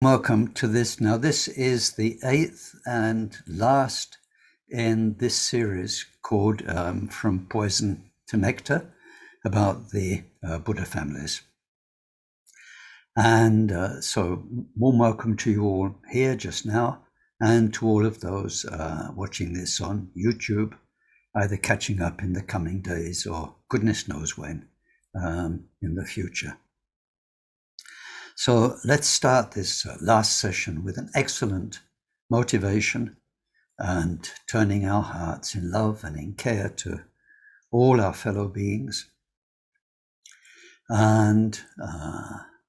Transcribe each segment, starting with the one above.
Welcome to this. Now, this is the 8th and last in this series called From Poison to Nectar, about the Buddha families. And so warm welcome to you all here just now, and to all of those watching this on YouTube, either catching up in the coming days or goodness knows when in the future. So let's start this last session with an excellent motivation and turning our hearts in love and in care to all our fellow beings. And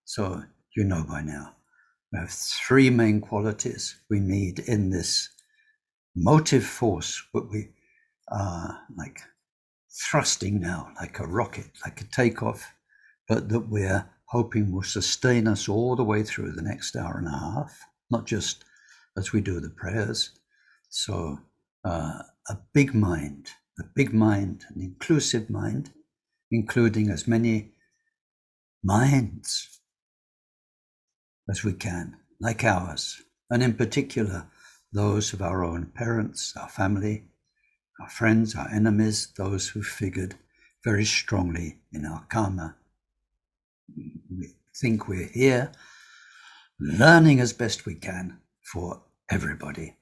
so you know by now, we have three main qualities we need in this motive force, what we are like thrusting now, like a rocket, like a takeoff, but that we're hoping will sustain us all the way through the next hour and a half, not just as we do the prayers. So a big mind, an inclusive mind, including as many minds as we can, like ours, and in particular, those of our own parents, our family, our friends, our enemies, those who figured very strongly in our karma. We think we're here learning as best we can for everybody.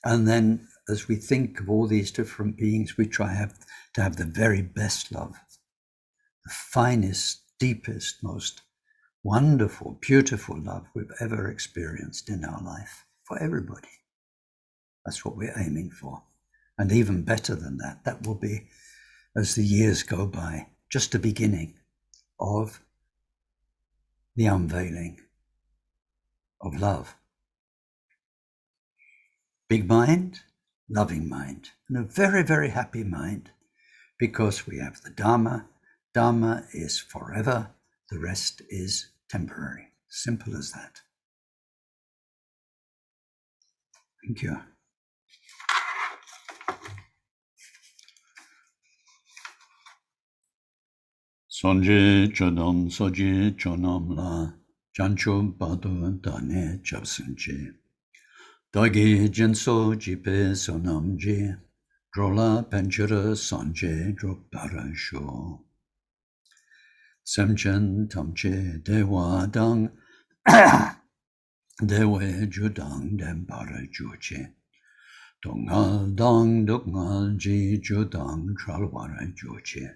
And then as we think of all these different beings, we try to have the very best love, the finest, deepest, most wonderful, beautiful love we've ever experienced in our life for everybody. That's what we're aiming for. And even better than that, that will be, as the years go by, just a beginning of the unveiling of love. Big mind, loving mind, and a very, very happy mind, because we have the dharma. Dharma is forever, the rest is temporary. Simple as that. Thank you. Sonje chodom soje chonam la jancho bado dane chapsunje. Dagi jenso jipe sonam je drola penchara sanje dropara sho. Semchen tamche dewa dang dewe judang dempara juche. Dongal dang dukngal ji judang tralwara juche.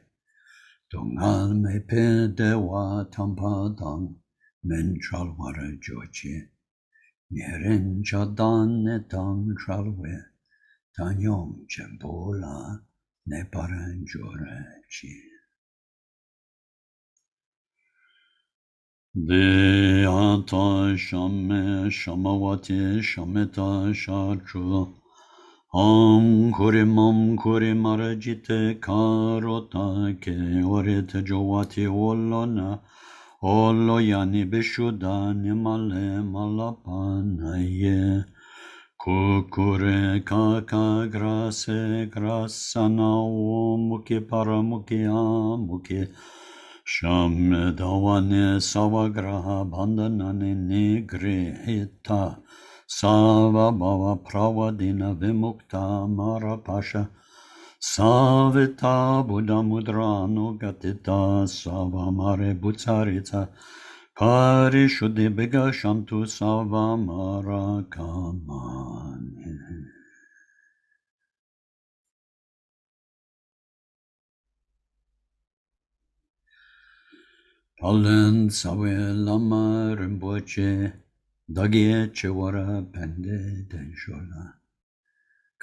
Dongal me pe dewa tampa dang men tralwara joche. Nyeren chadan ne dang tralwe, tanyom chembola ne paran jorechi. De ata shame shamawati shameta shadru. Om kurimam kurimarajite karota ke orita jowati olona oloyani bishuda nimale malapanaye kukure kaka grase grasana muki paramuki amuki shamedavane savagraha bandhanane nigrihita Sava bhava pravadina vimukta marapasha Savita buddha mudra nugatita Sava mare bhutsarita Parishuddhi biga shantu Sava mara kamani. Palen sawe lama rinpoche Dagye chewara pende denshola.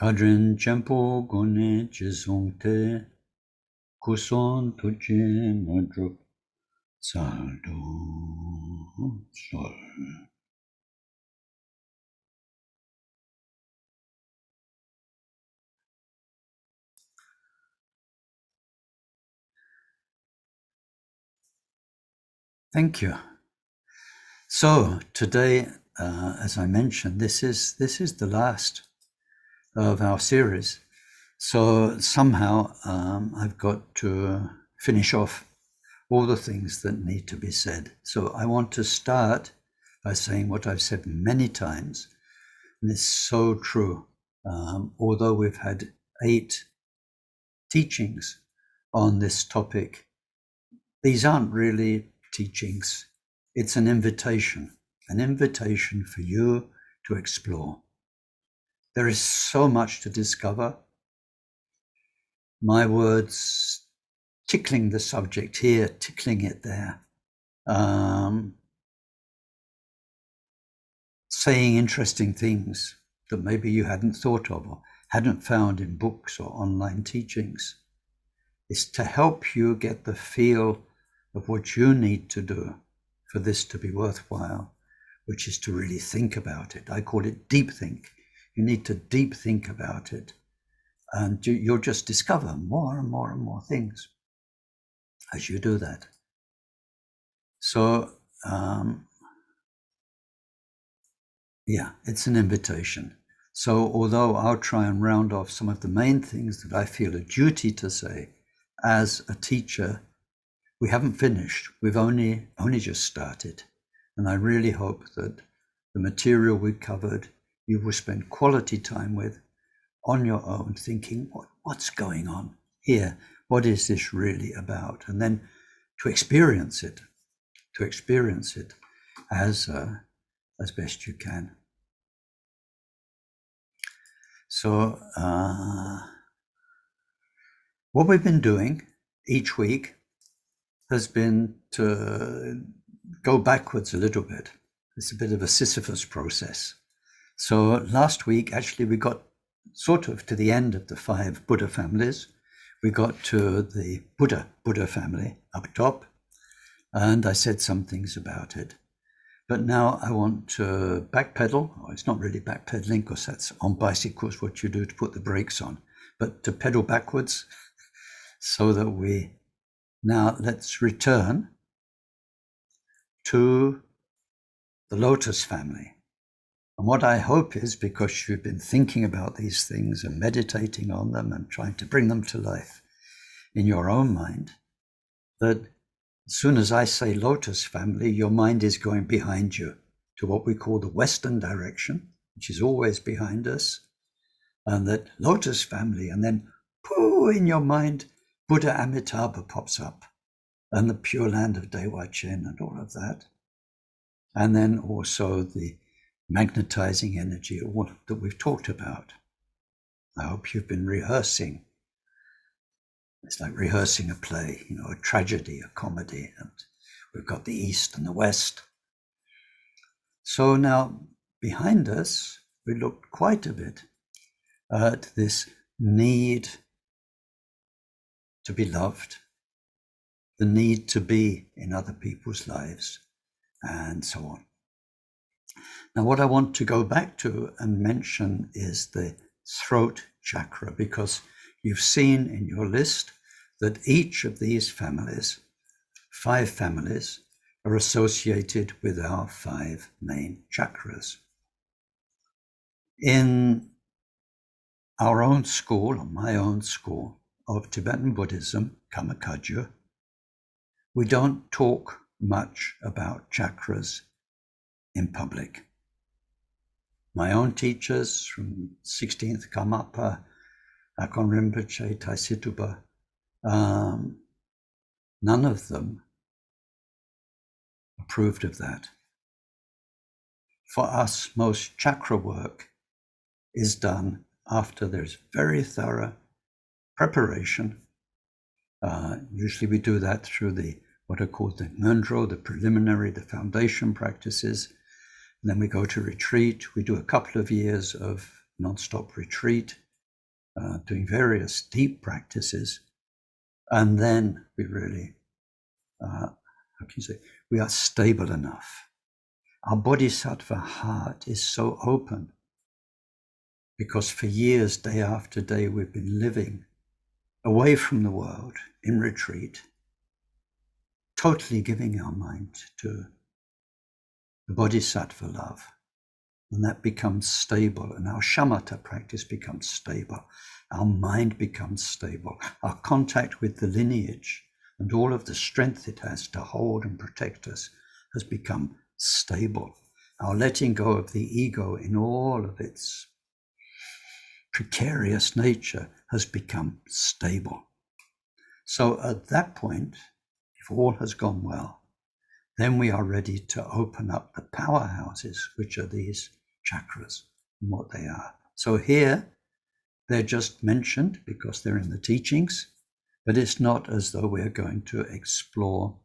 Kadrin chempo gone chizongte. Kuson tuje madrup saldo sol. Thank you. So today, as I mentioned, this is the last of our series. So somehow I've got to finish off all the things that need to be said. So I want to start by saying what I've said many times, and it's so true. Although we've had 8 teachings on this topic, these aren't really teachings. It's an invitation for you to explore. There is so much to discover. My words tickling the subject here, tickling it there, saying interesting things that maybe you hadn't thought of or hadn't found in books or online teachings. It's to help you get the feel of what you need to do for this to be worthwhile, which is to really think about it. I call it deep think. You need to deep think about it, and you'll just discover more and more and more things as you do that. So, yeah, it's an invitation. So although I'll try and round off some of the main things that I feel a duty to say as a teacher, we haven't finished. We've only just started. And I really hope that the material we covered, you will spend quality time with on your own, thinking, what's going on here? What is this really about? And then to experience it as best you can. So what we've been doing each week has been to go backwards a little bit. It's a bit of a Sisyphus process. So last week, actually, we got sort of to the end of the 5 Buddha families. We got to the Buddha family up top, and I said some things about it. But now I want to backpedal. Oh, it's not really backpedaling, because that's on bicycles what you do to put the brakes on, but to pedal backwards so that let's return to the Lotus family. And what I hope is, because you've been thinking about these things and meditating on them and trying to bring them to life in your own mind, that as soon as I say Lotus family, your mind is going behind you to what we call the Western direction, which is always behind us, and that Lotus family, and then pooh, in your mind, Buddha Amitabha pops up, and the Pure Land of Dewa Chen and all of that. And then also the magnetizing energy that we've talked about. I hope you've been rehearsing. It's like rehearsing a play, a tragedy, a comedy, and we've got the East and the West. So now behind us, we looked quite a bit at this need to be loved, the need to be in other people's lives, and so on. Now, what I want to go back to and mention is the throat chakra, because you've seen in your list that each of these families, 5 families, are associated with our 5 main chakras. In our own school, or my own school of Tibetan Buddhism, Kamakaja, we don't talk much about chakras in public. My own teachers from 16th Karmapa, Akon Rinpoche, Taisituba, none of them approved of that. For us, most chakra work is done after there's very thorough preparation. Usually we do that through what are called the mundro, the preliminary, the foundation practices. And then we go to retreat. We do a couple of years of non-stop retreat, doing various deep practices. And then we really, we are stable enough. Our bodhisattva heart is so open, because for years, day after day, we've been living away from the world in retreat, totally giving our mind to the bodhisattva love. And that becomes stable, and our shamatha practice becomes stable. Our mind becomes stable. Our contact with the lineage and all of the strength it has to hold and protect us has become stable. our letting go of the ego in all of its precarious nature has become stable. So at that point, if all has gone well, then we are ready to open up the powerhouses, which are these chakras and what they are. So here, they're just mentioned because they're in the teachings, but it's not as though we're going to explore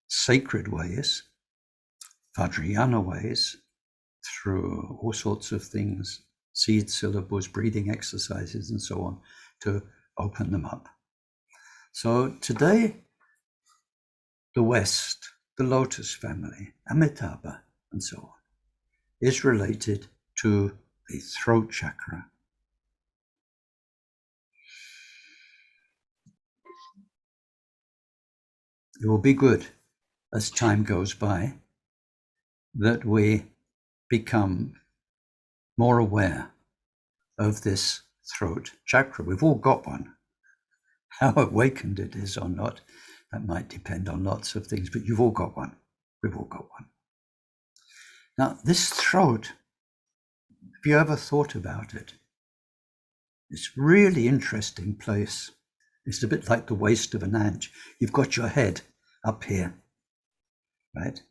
sacred ways, Vajrayana ways, through all sorts of things, seed syllables, breathing exercises, and so on, to open them up. So today, the West, the Lotus family, Amitabha, and so on, is related to the throat chakra. It will be good as time goes by that we become more aware of this throat chakra. We've all got one. How awakened it is or not, that might depend on lots of things, but you've all got one. We've all got one. Now, this throat, have you ever thought about it? It's a really interesting place. It's a bit like the waist of an ant. You've got your head up here, right?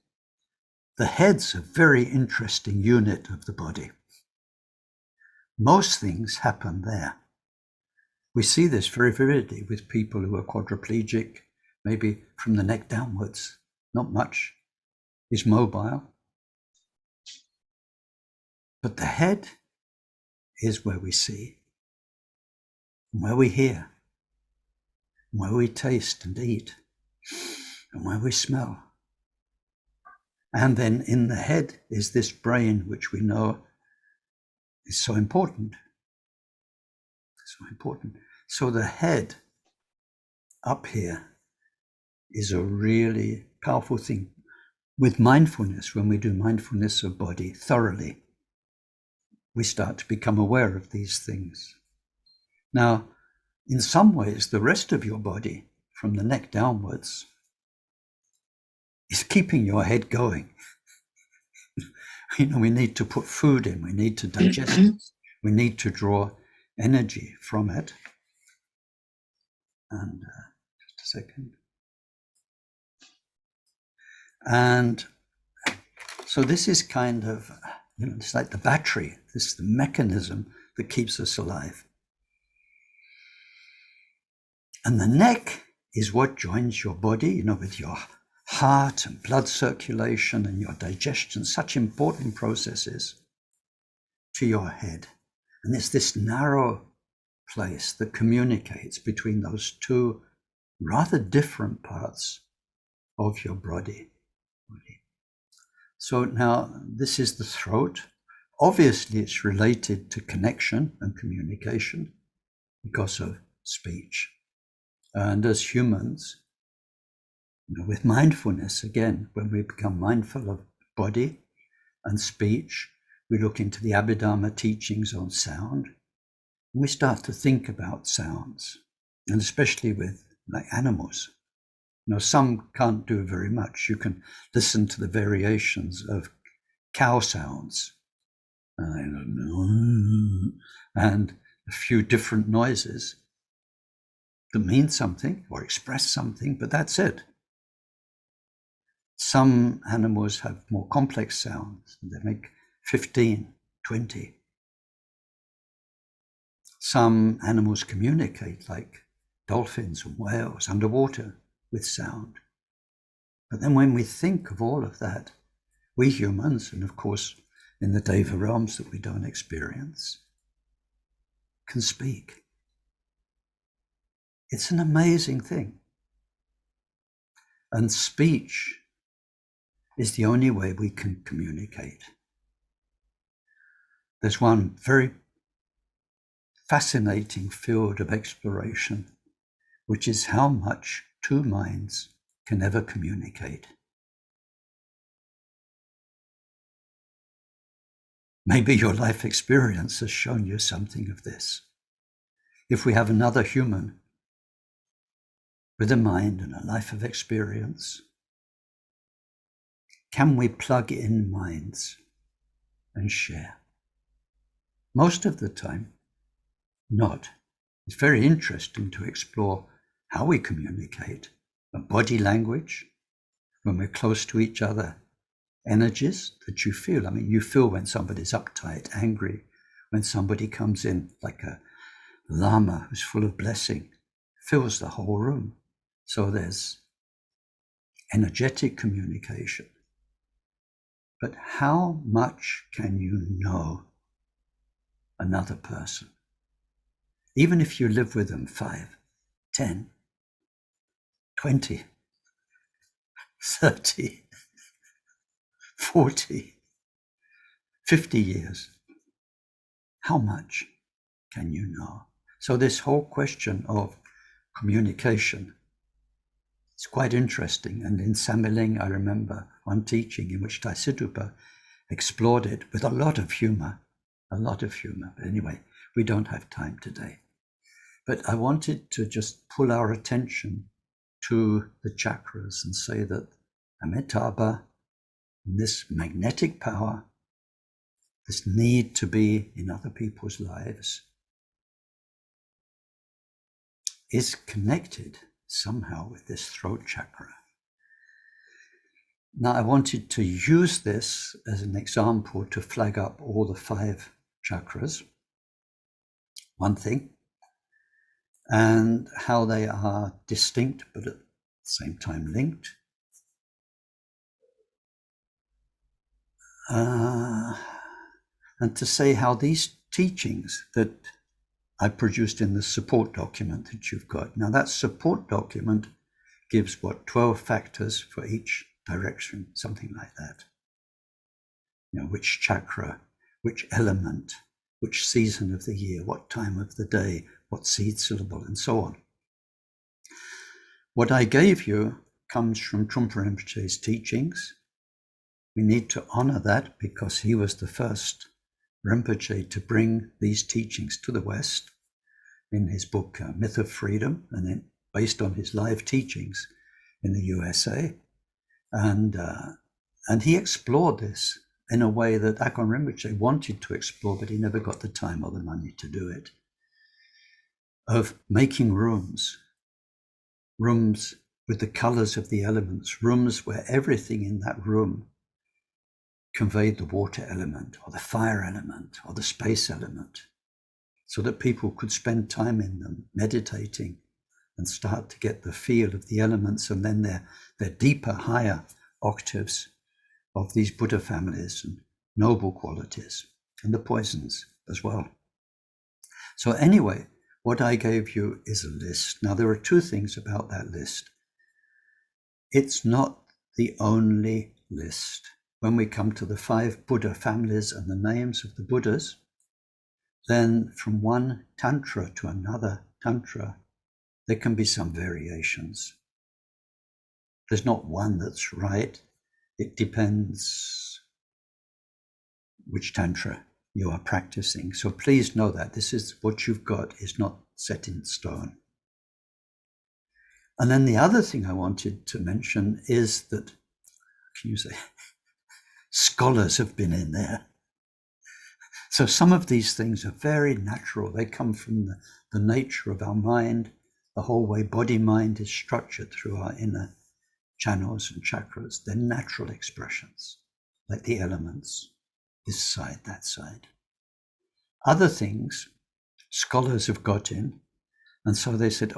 The head's a very interesting unit of the body. Most things happen there. We see this very vividly with people who are quadriplegic, maybe from the neck downwards. Not much is mobile. But the head is where we see, where we hear, where we taste and eat, and where we smell. And then in the head is this brain, which we know is so important. So important. So the head up here is a really powerful thing. With mindfulness, when we do mindfulness of body thoroughly, we start to become aware of these things. Now, in some ways, the rest of your body, from the neck downwards, is keeping your head going. We need to put food in, we need to digest it, we need to draw energy from it. And just a second. And so this is kind of, it's like the battery, this is the mechanism that keeps us alive. And the neck is what joins your body, with your heart and blood circulation and your digestion, such important processes, to your head. And it's this narrow place that communicates between those two rather different parts of your body. So now this is the throat. Obviously, it's related to connection and communication because of speech. And as humans, with mindfulness, again, when we become mindful of body and speech, we look into the Abhidharma teachings on sound, and we start to think about sounds, and especially with animals. Some can't do very much. You can listen to the variations of cow sounds, and a few different noises that mean something or express something, but that's it. Some animals have more complex sounds. They make 15, 20. Some animals communicate, like dolphins and whales underwater, with sound. But then when we think of all of that, we humans, and of course in the Deva realms that we don't experience, can speak. It's an amazing thing. And speech is the only way we can communicate. There's one very fascinating field of exploration, which is how much two minds can ever communicate. Maybe your life experience has shown you something of this. If we have another human with a mind and a life of experience, can we plug in minds and share? Most of the time, not. It's very interesting to explore how we communicate, body language, when we're close to each other, energies that you feel. I mean, you feel when somebody's uptight, angry, when somebody comes in like a lama who's full of blessing, fills the whole room. So there's energetic communication. But how much can you know another person? Even if you live with them 5, 10, 20, 30, 40, 50 years, how much can you know? So this whole question of communication, it's quite interesting. And in Samiling, I remember one teaching in which Taisitupa explored it with a lot of humor. But anyway, we don't have time today. But I wanted to just pull our attention to the chakras and say that Amitabha, this magnetic power, this need to be in other people's lives, is connected somehow with this throat chakra. Now, I wanted to use this as an example to flag up all the 5 chakras, one thing, and how they are distinct but at the same time linked. And to say how these teachings that I produced in the support document that you've got. Now that support document gives 12 factors for each direction, something like that. Which chakra, which element, which season of the year, what time of the day, what seed syllable, and so on. What I gave you comes from Trungpa Rinpoche's teachings. We need to honor that because he was the first Rinpoche to bring these teachings to the West in his book, Myth of Freedom, and then based on his live teachings in the USA. And he explored this in a way that Akon Rinpoche wanted to explore, but he never got the time or the money to do it, of making rooms with the colors of the elements, rooms where everything in that room conveyed the water element or the fire element or the space element, so that people could spend time in them meditating and start to get the feel of the elements, and then their deeper, higher octaves of these Buddha families and noble qualities, and the poisons as well. So anyway, what I gave you is a list. Now there are 2 things about that list. It's not the only list. When we come to the 5 Buddha families and the names of the Buddhas, then from one tantra to another tantra, there can be some variations. There's not one that's right. It depends which tantra you are practicing. So please know that this is what you've got is not set in stone. And then the other thing I wanted to mention is that, can you say, scholars have been in there. So some of these things are very natural. They come from the nature of our mind, the whole way body-mind is structured through our inner channels and chakras. They're natural expressions, like the elements, this side, that side. Other things, scholars have got in, and so they said,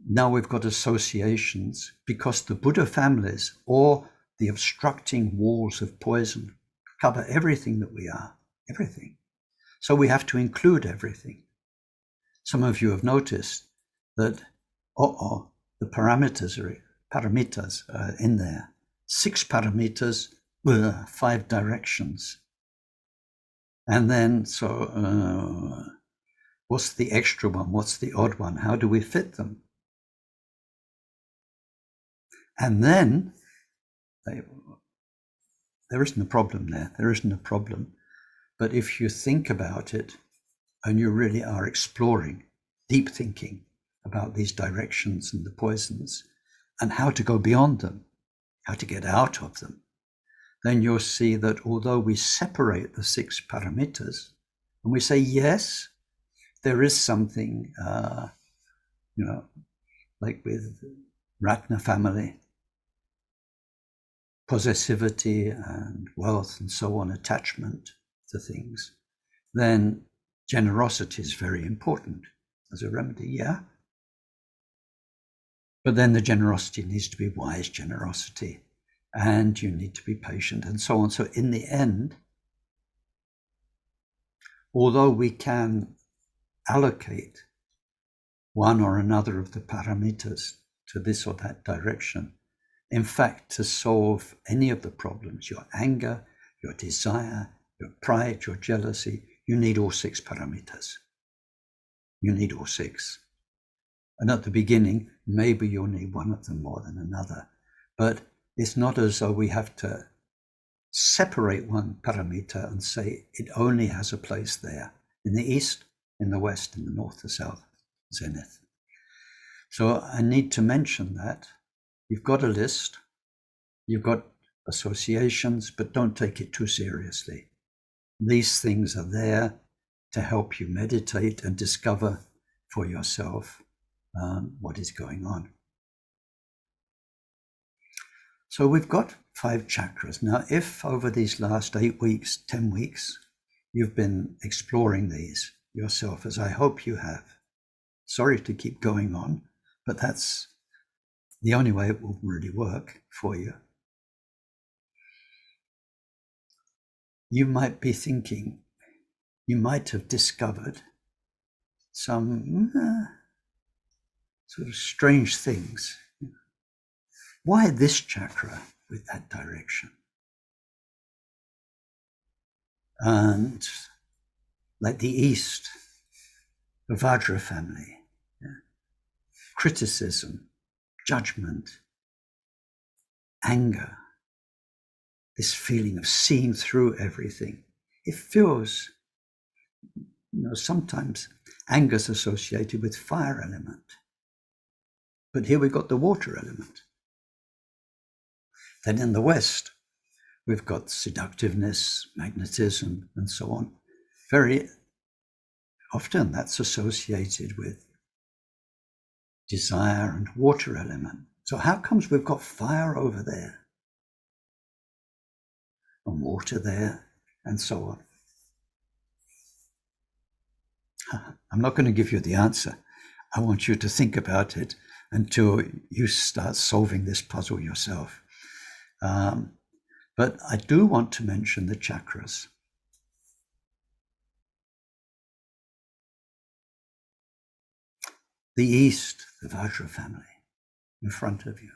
now we've got associations because the Buddha families or the obstructing walls of poison cover everything that we are, everything. So we have to include everything. Some of you have noticed that, the paramitas are in there. 6 paramitas, 5 directions. And then, what's the extra one? What's the odd one? How do we fit them? And then, there isn't a problem there. There isn't a problem. But if you think about it, and you really are exploring, deep thinking about these directions and the poisons, and how to go beyond them, how to get out of them, then you'll see that although we separate the 6 paramitas, and we say, yes, there is something, like with Ratna family, possessivity and wealth and so on, attachment to things, then generosity is very important as a remedy, yeah? But then the generosity needs to be wise generosity, and you need to be patient and so on. So in the end, although we can allocate one or another of the paramitas to this or that direction, in fact, to solve any of the problems, your anger, your desire, your pride, your jealousy, you need all 6 paramitas. You need all 6. And at the beginning, maybe you'll need one of them more than another. But it's not as though we have to separate one paramita and say it only has a place there, in the east, in the west, in the north, the south, zenith. So I need to mention that. You've got a list, you've got associations, but don't take it too seriously. These things are there to help you meditate and discover for yourself what is going on. So we've got 5 chakras. Now, if over these last 8 weeks, 10 weeks, you've been exploring these yourself, as I hope you have, sorry to keep going on, but that's the only way it will really work for you. You might be thinking, you might have discovered some sort of strange things. Why this chakra with that direction? And like the East, the Vajra family, criticism, judgment, anger, this feeling of seeing through everything. It feels, sometimes anger is associated with fire element. But here we've got the water element. Then in the West, we've got seductiveness, magnetism, and so on. Very often that's associated with desire and water element. So how comes we've got fire over there and water there and so on? I'm not going to give you the answer. I want you to think about it until you start solving this puzzle yourself. But I do want to mention the chakras. The East, the Vajra family, in front of you.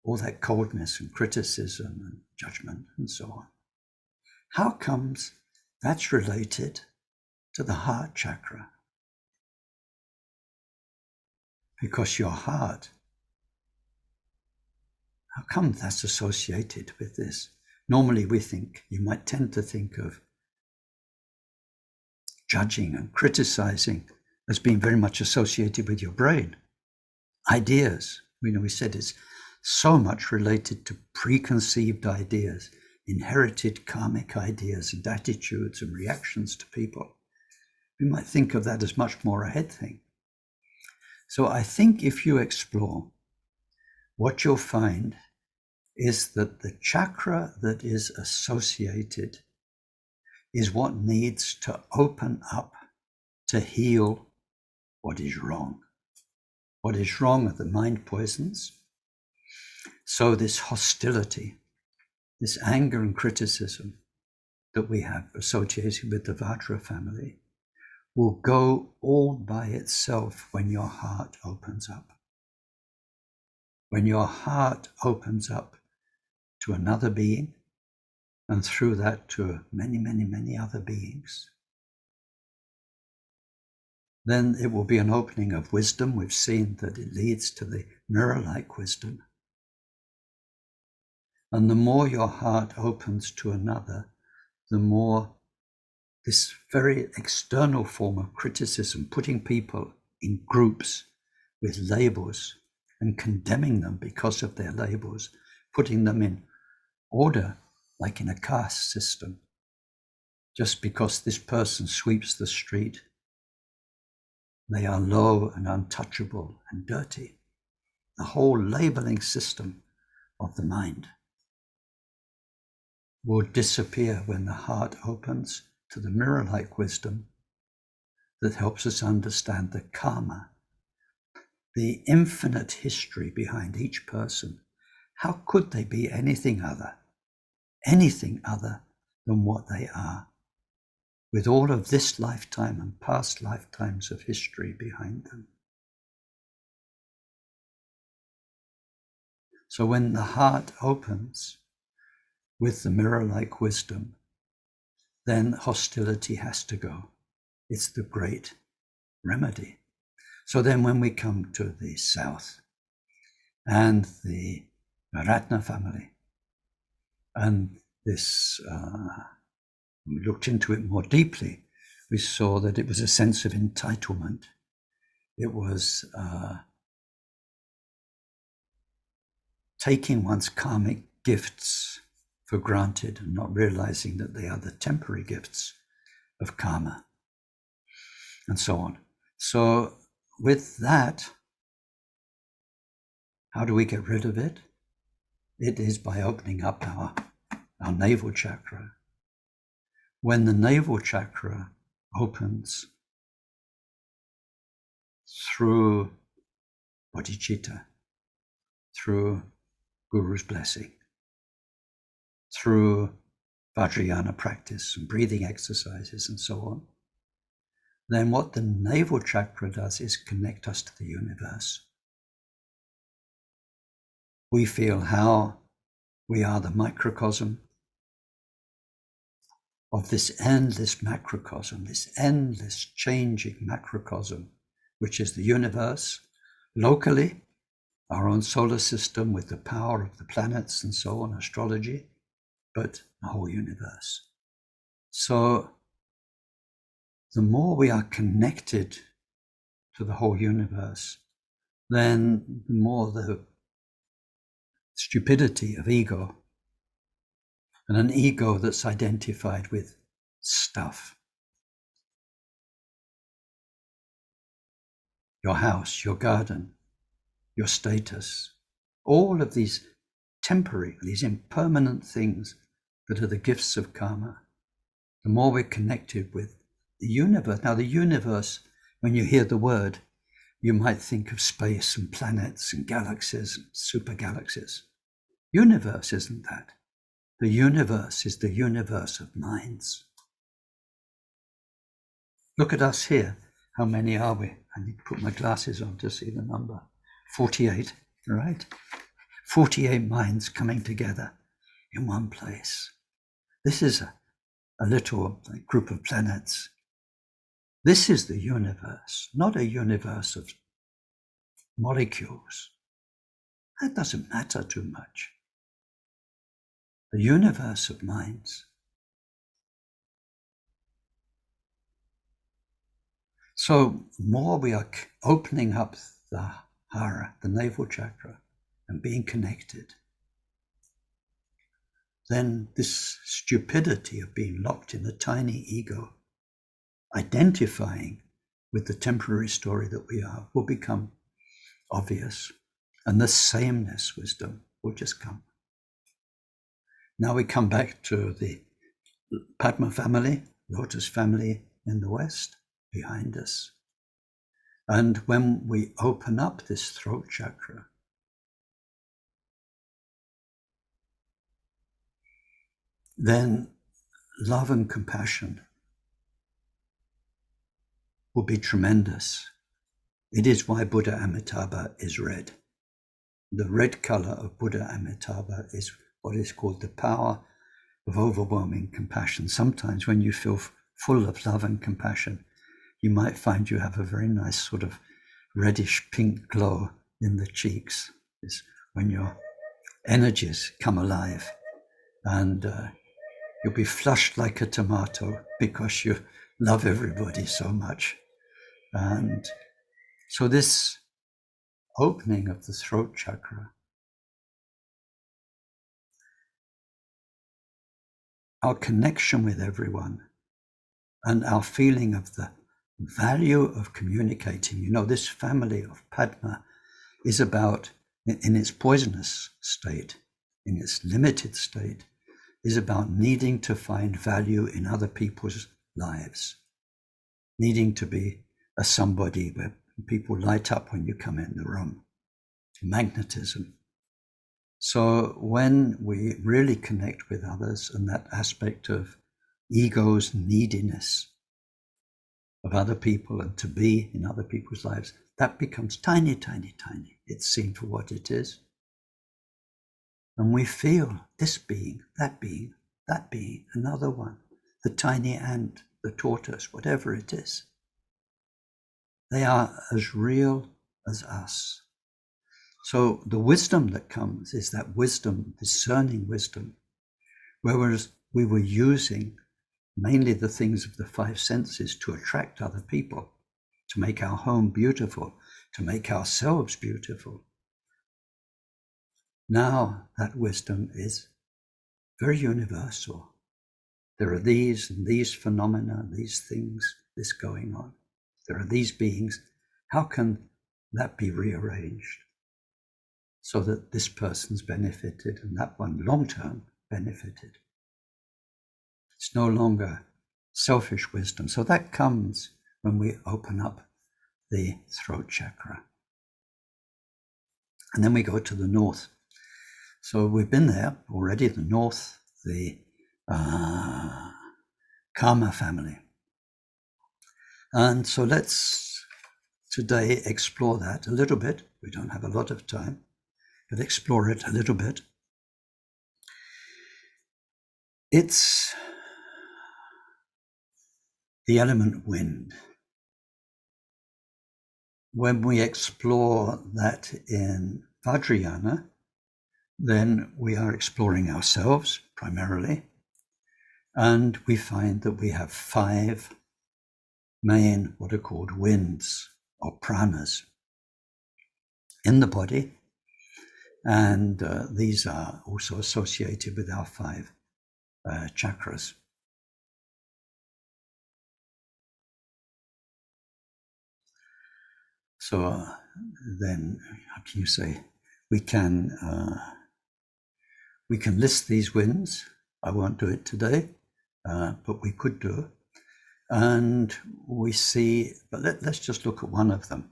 All that coldness and criticism and judgment and so on. How comes that's related to the heart chakra? Because your heart, how come that's associated with this? Normally you might tend to think of judging and criticizing as being very much associated with your brain. Ideas, we said it's so much related to preconceived ideas, inherited karmic ideas and attitudes and reactions to people. We might think of that as much more a head thing. So I think if you explore, what you'll find is that the chakra that is associated is what needs to open up to heal what is wrong. What is wrong are the mind poisons. So this hostility, this anger and criticism that we have associated with the Vajra family will go all by itself when your heart opens up. When your heart opens up to another being, and through that to many, many, many other beings, then it will be an opening of wisdom. We've seen that it leads to the mirror-like wisdom. And the more your heart opens to another, the more this very external form of criticism, putting people in groups with labels and condemning them because of their labels, putting them in order like in a caste system. Just because this person sweeps the street, they are low and untouchable and dirty. The whole labeling system of the mind will disappear when the heart opens to the mirror-like wisdom that helps us understand the karma, the infinite history behind each person. How could they be anything other than what they are, with all of this lifetime and past lifetimes of history behind them? So when the heart opens with the mirror-like wisdom, then hostility has to go. It's the great remedy. So then when we come to the south and the Ratna family, and this, we looked into it more deeply, we saw that it was a sense of entitlement. It was taking one's karmic gifts for granted and not realizing that they are the temporary gifts of karma, and so on. So with that, how do we get rid of it? It is by opening up our navel chakra. When the navel chakra opens through bodhicitta, through Guru's blessing, through Vajrayana practice and breathing exercises and so on, then what the navel chakra does is connect us to the universe. We feel how we are the microcosm of this endless macrocosm, this endless changing macrocosm, which is the universe, locally, our own solar system with the power of the planets and so on, astrology, but the whole universe. So the more we are connected to the whole universe, then the more the stupidity of ego, and an ego that's identified with stuff. Your house, your garden, your status, all of these temporary, these impermanent things that are the gifts of karma. The more we're connected with the universe. Now the universe, when you hear the word, you might think of space and planets and galaxies and super galaxies. Universe isn't that. The universe is the universe of minds. Look at us here. How many are we? I need to put my glasses on to see the number. 48, right? 48 minds coming together in one place. This is a little group of planets. This is the universe, not a universe of molecules. That doesn't matter too much. The universe of minds. So the more we are opening up the hara, the navel chakra, and being connected, then this stupidity of being locked in a tiny ego, identifying with the temporary story that we are, will become obvious. And the sameness wisdom will just come. Now we come back to the Padma family, Lotus family in the West, behind us. And when we open up this throat chakra, then love and compassion will be tremendous. It is why Buddha Amitabha is red. The red color of Buddha Amitabha is what is called the power of overwhelming compassion. Sometimes when you feel full of love and compassion, you might find you have a very nice sort of reddish pink glow in the cheeks. It's when your energies come alive, and you'll be flushed like a tomato because you love everybody so much. And so this opening of the throat chakra, our connection with everyone, and our feeling of the value of communicating. You know, this family of Padma is about, in its poisonous state, in its limited state, is about needing to find value in other people's lives, needing to be a somebody where people light up when you come in the room, magnetism. So when we really connect with others and that aspect of ego's neediness of other people and to be in other people's lives, that becomes tiny, tiny, tiny. It's seen for what it is. And we feel this being, that being, that being, another one, the tiny ant, the tortoise, whatever it is. They are as real as us. So the wisdom that comes is that wisdom, discerning wisdom, whereas we were using mainly the things of the five senses to attract other people, to make our home beautiful, to make ourselves beautiful. Now that wisdom is very universal. There are these and these phenomena, these things, this going on. There are these beings. How can that be rearranged so that this person's benefited and that one long-term benefited? It's no longer selfish wisdom. So that comes when we open up the throat chakra. And then we go to the north. So we've been there already, the north, the karma family. And so let's today explore that a little bit. We don't have a lot of time, but explore it a little bit. It's the element wind. When we explore that in Vajrayana, then we are exploring ourselves primarily, and we find that we have 5 main, what are called winds or pranas in the body, and these are also associated with our 5 chakras. So then, how can you say, we can list these winds. I won't do it today, but we could do. And we see, but let's just look at one of them.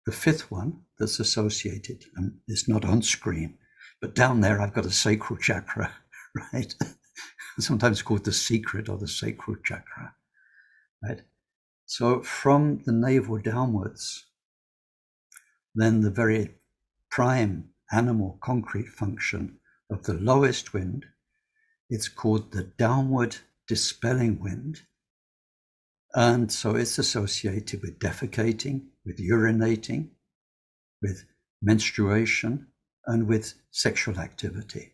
The 5th one that's associated, and it's not on screen, but down there I've got a sacral chakra, right? Sometimes called the secret or the sacral chakra, right? So from the navel downwards, then the very prime animal concrete function of the lowest wind, it's called the downward dispelling wind. And so it's associated with defecating, with urinating, with menstruation, and with sexual activity.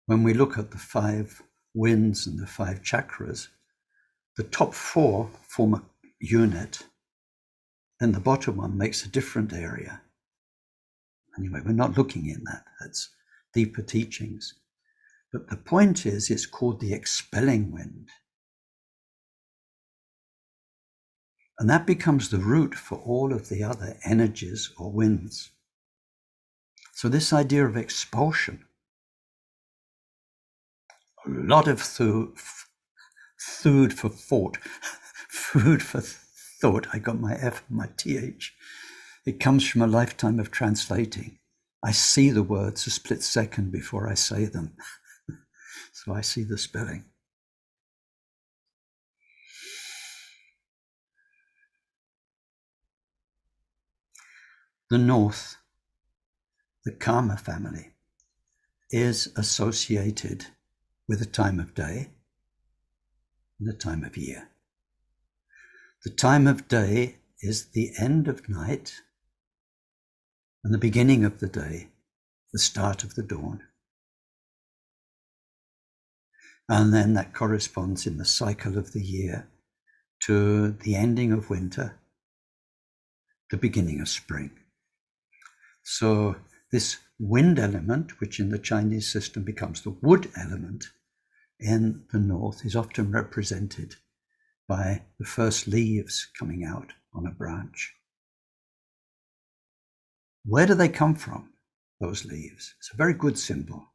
When we look at the 5 winds and the 5 chakras, the top 4 form a unit, then the bottom one makes a different area. Anyway, we're not looking in that. That's deeper teachings. But the point is, it's called the expelling wind. And that becomes the root for all of the other energies or winds. So this idea of expulsion, a lot of food for thought, food for thought. I got my F and my TH. It comes from a lifetime of translating. I see the words a split second before I say them. So I see the spelling. The north, the karma family, is associated with the time of day and the time of year. The time of day is the end of night and the beginning of the day, the start of the dawn. And then that corresponds in the cycle of the year to the ending of winter the beginning of spring. So this wind element, which in the Chinese system becomes the wood element in the north, is often represented by the first leaves coming out on a branch. Where do they come from, those leaves? It's a very good symbol.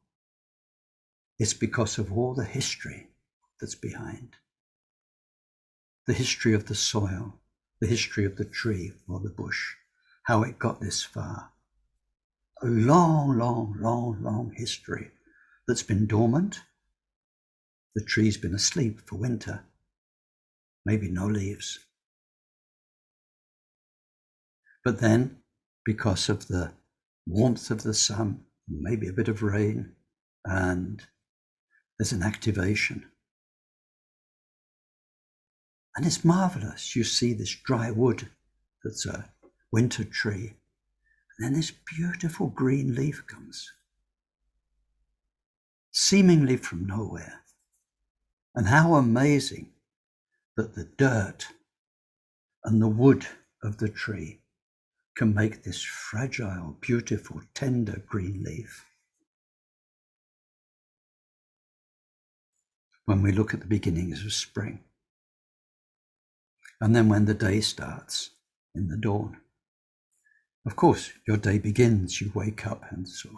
It's because of all the history that's behind. The history of the soil, the history of the tree or the bush, how it got this far. A long, long, long, long history that's been dormant. The tree's been asleep for winter, maybe no leaves. But then, because of the warmth of the sun, maybe a bit of rain, and there's an activation. And it's marvelous. You see this dry wood that's a winter tree, and then this beautiful green leaf comes, seemingly from nowhere. And how amazing that the dirt and the wood of the tree can make this fragile, beautiful, tender green leaf. When we look at the beginnings of spring. And then when the day starts in the dawn. Of course, your day begins, you wake up and so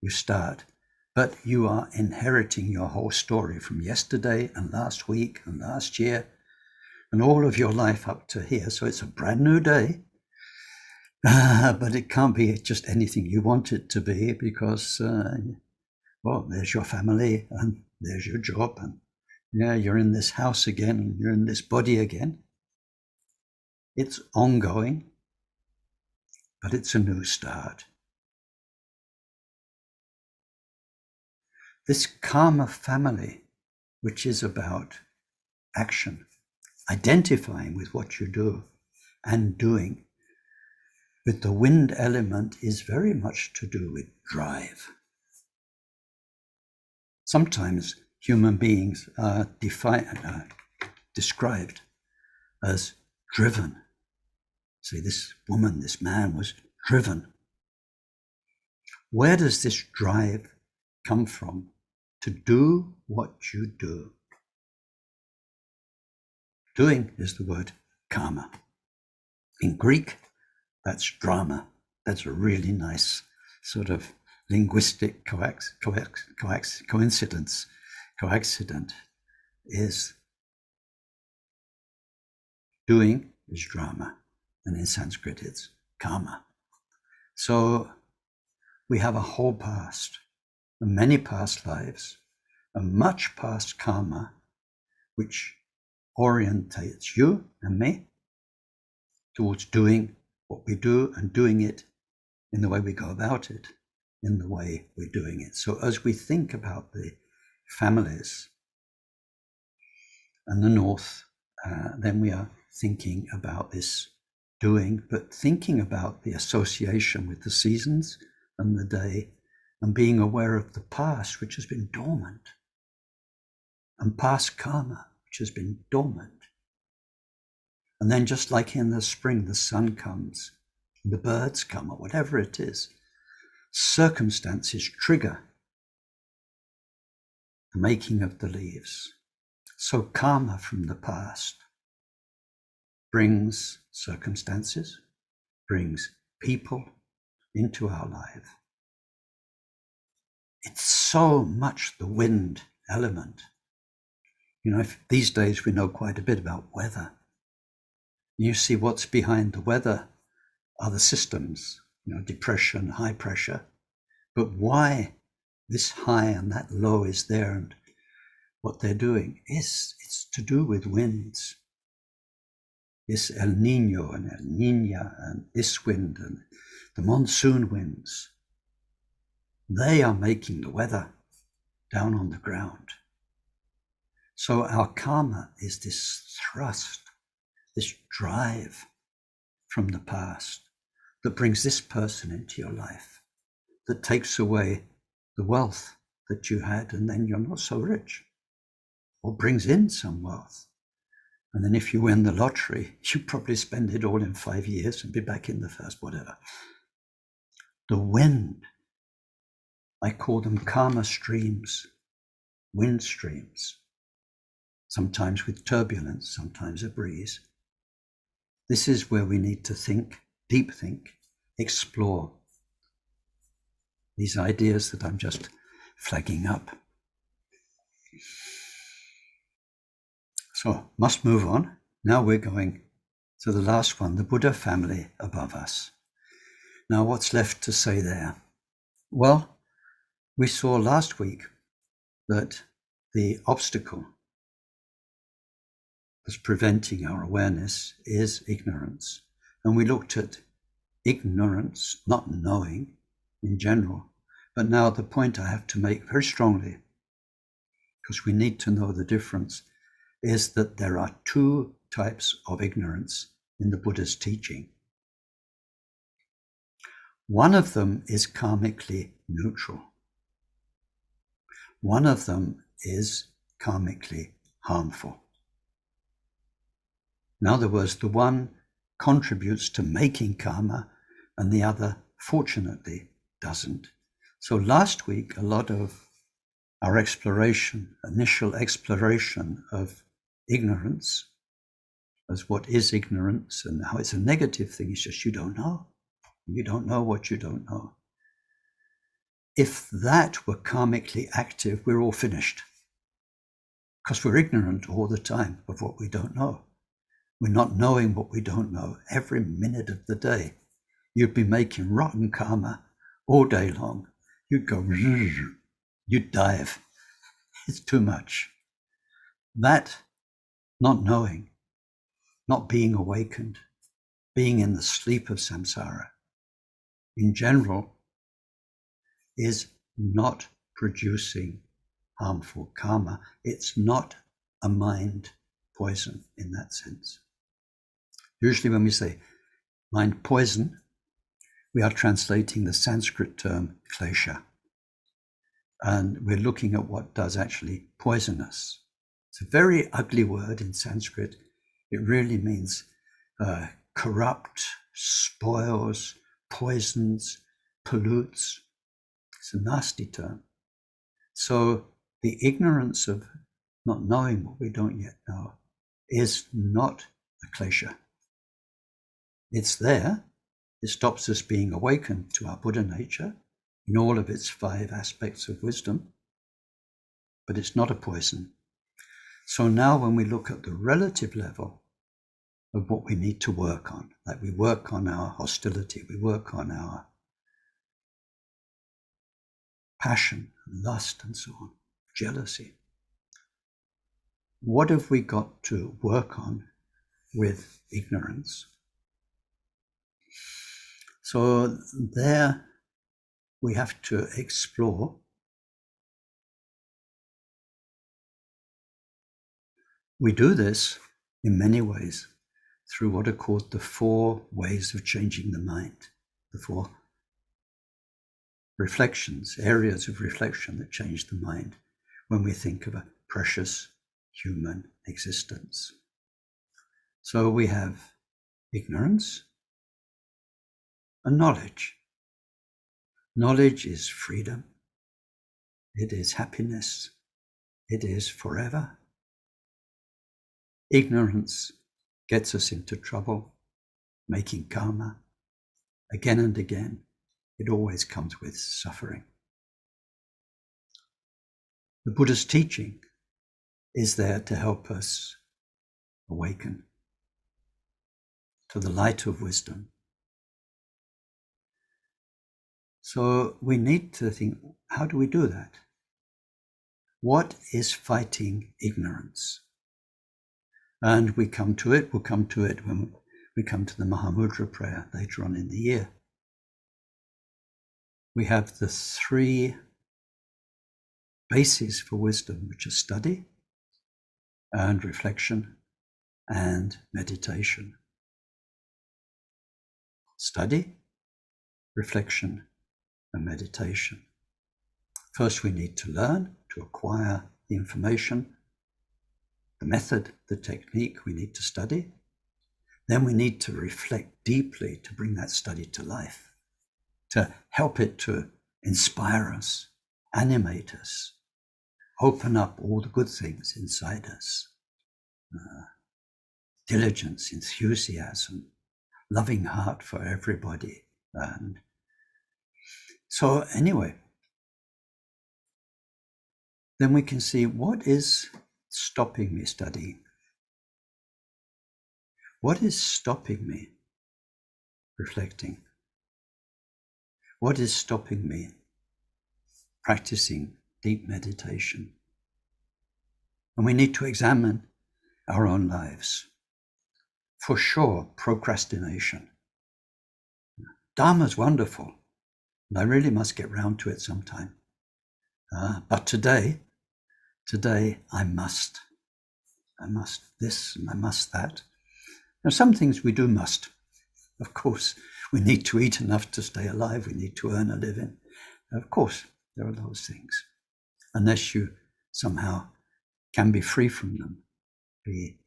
you start, but you are inheriting your whole story from yesterday and last week and last year and all of your life up to here. So it's a brand new day, but it can't be just anything you want it to be because, well, there's your family and there's your job and yeah, you're in this house again and you're in this body again. It's ongoing, but it's a new start. This karma family, which is about action, identifying with what you do and doing, with the wind element is very much to do with drive. Sometimes human beings are described as driven. See, this woman, this man was driven. Where does this drive come from to do what you do? Doing is the word karma. In Greek, that's drama. That's a really nice sort of linguistic coincidence. Coaccident is doing is drama. And in Sanskrit, it's karma. So we have a whole past, and many past lives, and much past karma, which orientates you and me towards doing what we do and doing it in the way we go about it, in the way we're doing it. So as we think about the families and the North, then we are thinking about this doing, but thinking about the association with the seasons and the day and being aware of the past, which has been dormant, and past karma, which has been dormant. And then just like in the spring, the sun comes, the birds come, or whatever it is, circumstances trigger the making of the leaves. So karma from the past brings circumstances, brings people into our life. It's so much the wind element. You know, these days we know quite a bit about weather. You see what's behind the weather are the systems, you know, depression, high pressure. But why this high and that low is there and what they're doing it's to do with winds. This El Nino and El Niña and this wind and the monsoon winds, they are making the weather down on the ground. So our karma is this thrust, this drive from the past that brings this person into your life, that takes away the wealth that you had and then you're not so rich, or brings in some wealth And then if you win the lottery, you probably spend it all in 5 years and be back in the first, whatever. The wind, I call them karma streams, wind streams, sometimes with turbulence, sometimes a breeze. This is where we need to think, deep think, explore these ideas that I'm just flagging up. So, must move on. Now we're going to the last one, the Buddha family above us. Now, what's left to say there? Well, we saw last week that the obstacle that's preventing our awareness is ignorance. And we looked at ignorance, not knowing in general. But now the point I have to make very strongly, because we need to know the difference, is that there are two types of ignorance in the Buddha's teaching. One of them is karmically neutral. One of them is karmically harmful. In other words, the one contributes to making karma and the other, fortunately, doesn't. So last week, a lot of our initial exploration of ignorance, as what is ignorance and how it's a negative thing, is just you don't know. You don't know what you don't know. If that were karmically active, we're all finished. Because we're ignorant all the time of what we don't know. We're not knowing what we don't know every minute of the day. You'd be making rotten karma all day long. You'd go, you'd dive. It's too much. That not knowing, not being awakened, being in the sleep of samsara, in general, is not producing harmful karma. It's not a mind poison in that sense. Usually when we say mind poison, we are translating the Sanskrit term klesha. And we're looking at what does actually poison us. It's a very ugly word in Sanskrit. It really means corrupt, spoils, poisons, pollutes. It's a nasty term. So the ignorance of not knowing what we don't yet know is not a klesha. It's there. It stops us being awakened to our Buddha nature in all of its 5 aspects of wisdom, but it's not a poison. So now when we look at the relative level of what we need to work on, like we work on our hostility, we work on our passion, lust, and so on, jealousy. What have we got to work on with ignorance? So there we have to explore. We do this in many ways through what are called the 4 ways of changing the mind, the 4 reflections, areas of reflection that change the mind when we think of a precious human existence. So we have ignorance and knowledge. Knowledge is freedom. It is happiness. It is forever. Ignorance gets us into trouble, making karma. Again and again, it always comes with suffering. The Buddha's teaching is there to help us awaken to the light of wisdom. So we need to think, how do we do that? What is fighting ignorance? And we come to it, we'll come to it when we come to the Mahamudra prayer later on in the year. We have the 3 bases for wisdom, which are study and reflection and meditation. Study, reflection, and meditation. First, we need to learn, to acquire the information, the the method, the technique we need to study. Then we need to reflect deeply to bring that study to life, to help it to inspire us, animate us, open up all the good things inside us. Diligence, enthusiasm, loving heart for everybody. And so anyway, then we can see what is stopping me studying. What is stopping me reflecting? What is stopping me practicing deep meditation? And we need to examine our own lives. For sure, procrastination. Dharma's wonderful, and I really must get round to it sometime. But today I must this and I must that. Now, some things we do must. Of course, we need to eat enough to stay alive. We need to earn a living. Of course, there are those things. Unless you somehow can be free from them, be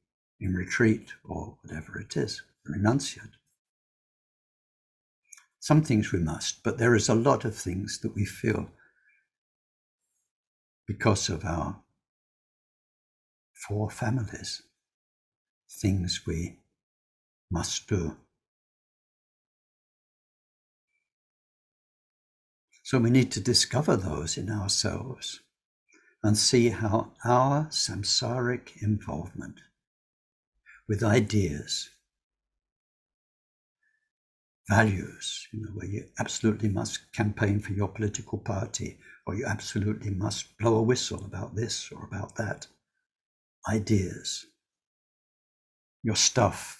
in retreat or whatever it is, renunciate. Some things we must, but there is a lot of things that we feel because of our 4 families, things we must do. So we need to discover those in ourselves and see how our samsaric involvement with ideas, values, where you absolutely must campaign for your political party, or you absolutely must blow a whistle about this or about that. Ideas, your stuff,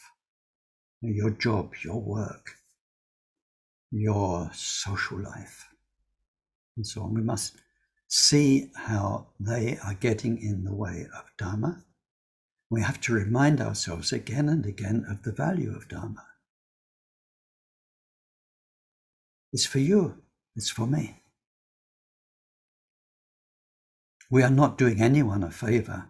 your job, your work, your social life, and so on. We must see how they are getting in the way of Dharma. We have to remind ourselves again and again of the value of Dharma. It's for you, it's for me. We are not doing anyone a favor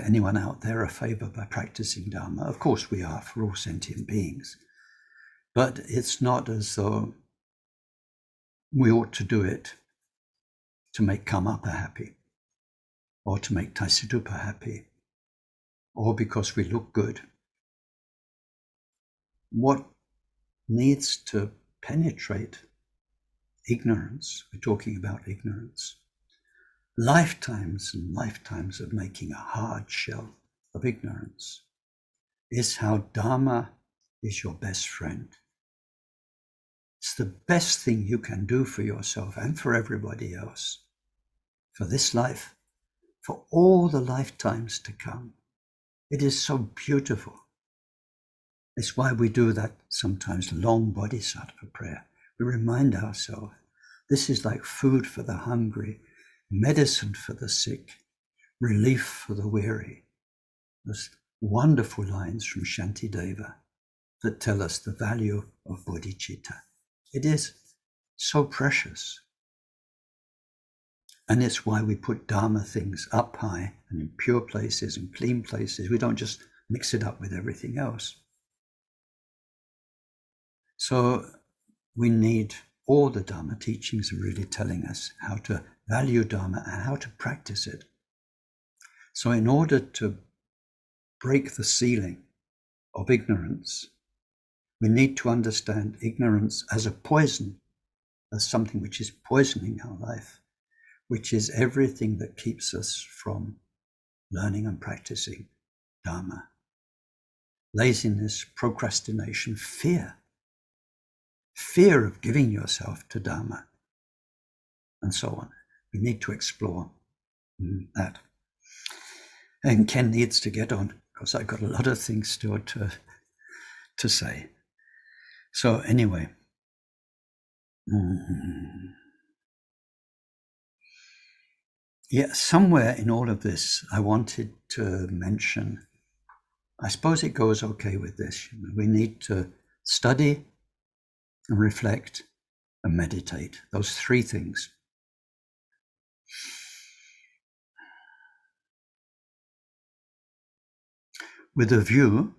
anyone out there a favor by practicing Dharma. Of course we are for all sentient beings, but it's not as though we ought to do it to make Karmapa happy, or to make Taisitupa happy, or because we look good. What needs to penetrate ignorance, we're talking about ignorance, lifetimes and lifetimes of making a hard shell of ignorance, is how Dharma is your best friend. It's the best thing you can do for yourself and for everybody else, for this life, for all the lifetimes to come. It is so beautiful. It's why we do that sometimes long bodhisattva prayer. We remind ourselves, this is like food for the hungry, medicine for the sick, relief for the weary. Those wonderful lines from Shantideva that tell us the value of bodhicitta. It is so precious. And it's why we put Dharma things up high and in pure places and clean places. We don't just mix it up with everything else. So we need all the Dharma teachings are really telling us how to value Dharma and how to practice it. So in order to break the ceiling of ignorance, we need to understand ignorance as a poison, as something which is poisoning our life, which is everything that keeps us from learning and practicing Dharma. Laziness, procrastination, fear of giving yourself to Dharma, and so on. We need to explore that. And Ken needs to get on, because I've got a lot of things still to say. So anyway, yeah, somewhere in all of this, I wanted to mention, I suppose it goes okay with this, we need to study and reflect and meditate, those 3 things. with a view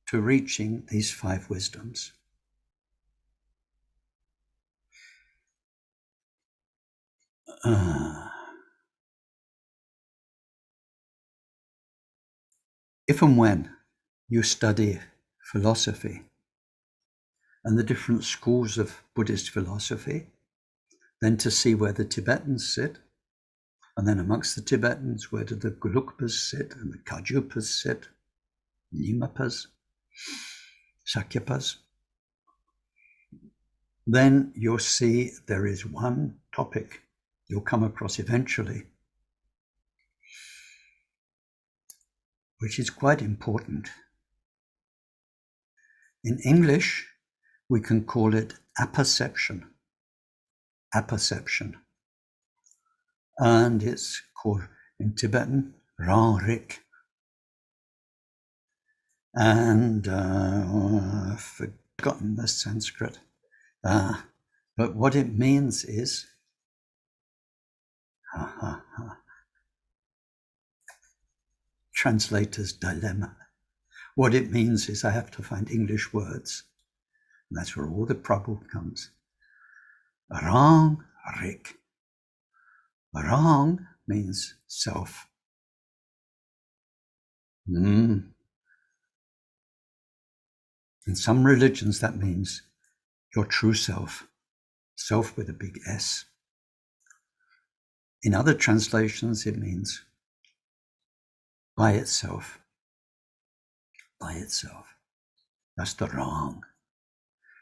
to reaching these 5 wisdoms. If and when you study philosophy and the different schools of Buddhist philosophy, then to see where the Tibetans sit, and then amongst the Tibetans, where do the Gelugpas sit and the Kajupas sit, Nimapas, Sakyapas, then you'll see there is one topic you'll come across eventually, which is quite important. In English, we can call it apperception. Apperception. And it's called in Tibetan, Rangrik. And I've forgotten the Sanskrit. But what it means is, translator's dilemma. What it means is I have to find English words. And that's where all the trouble comes. Rangrik. Rang means self. In some religions, that means your true self. Self with a big S. In other translations, it means by itself. By itself. That's the Rang.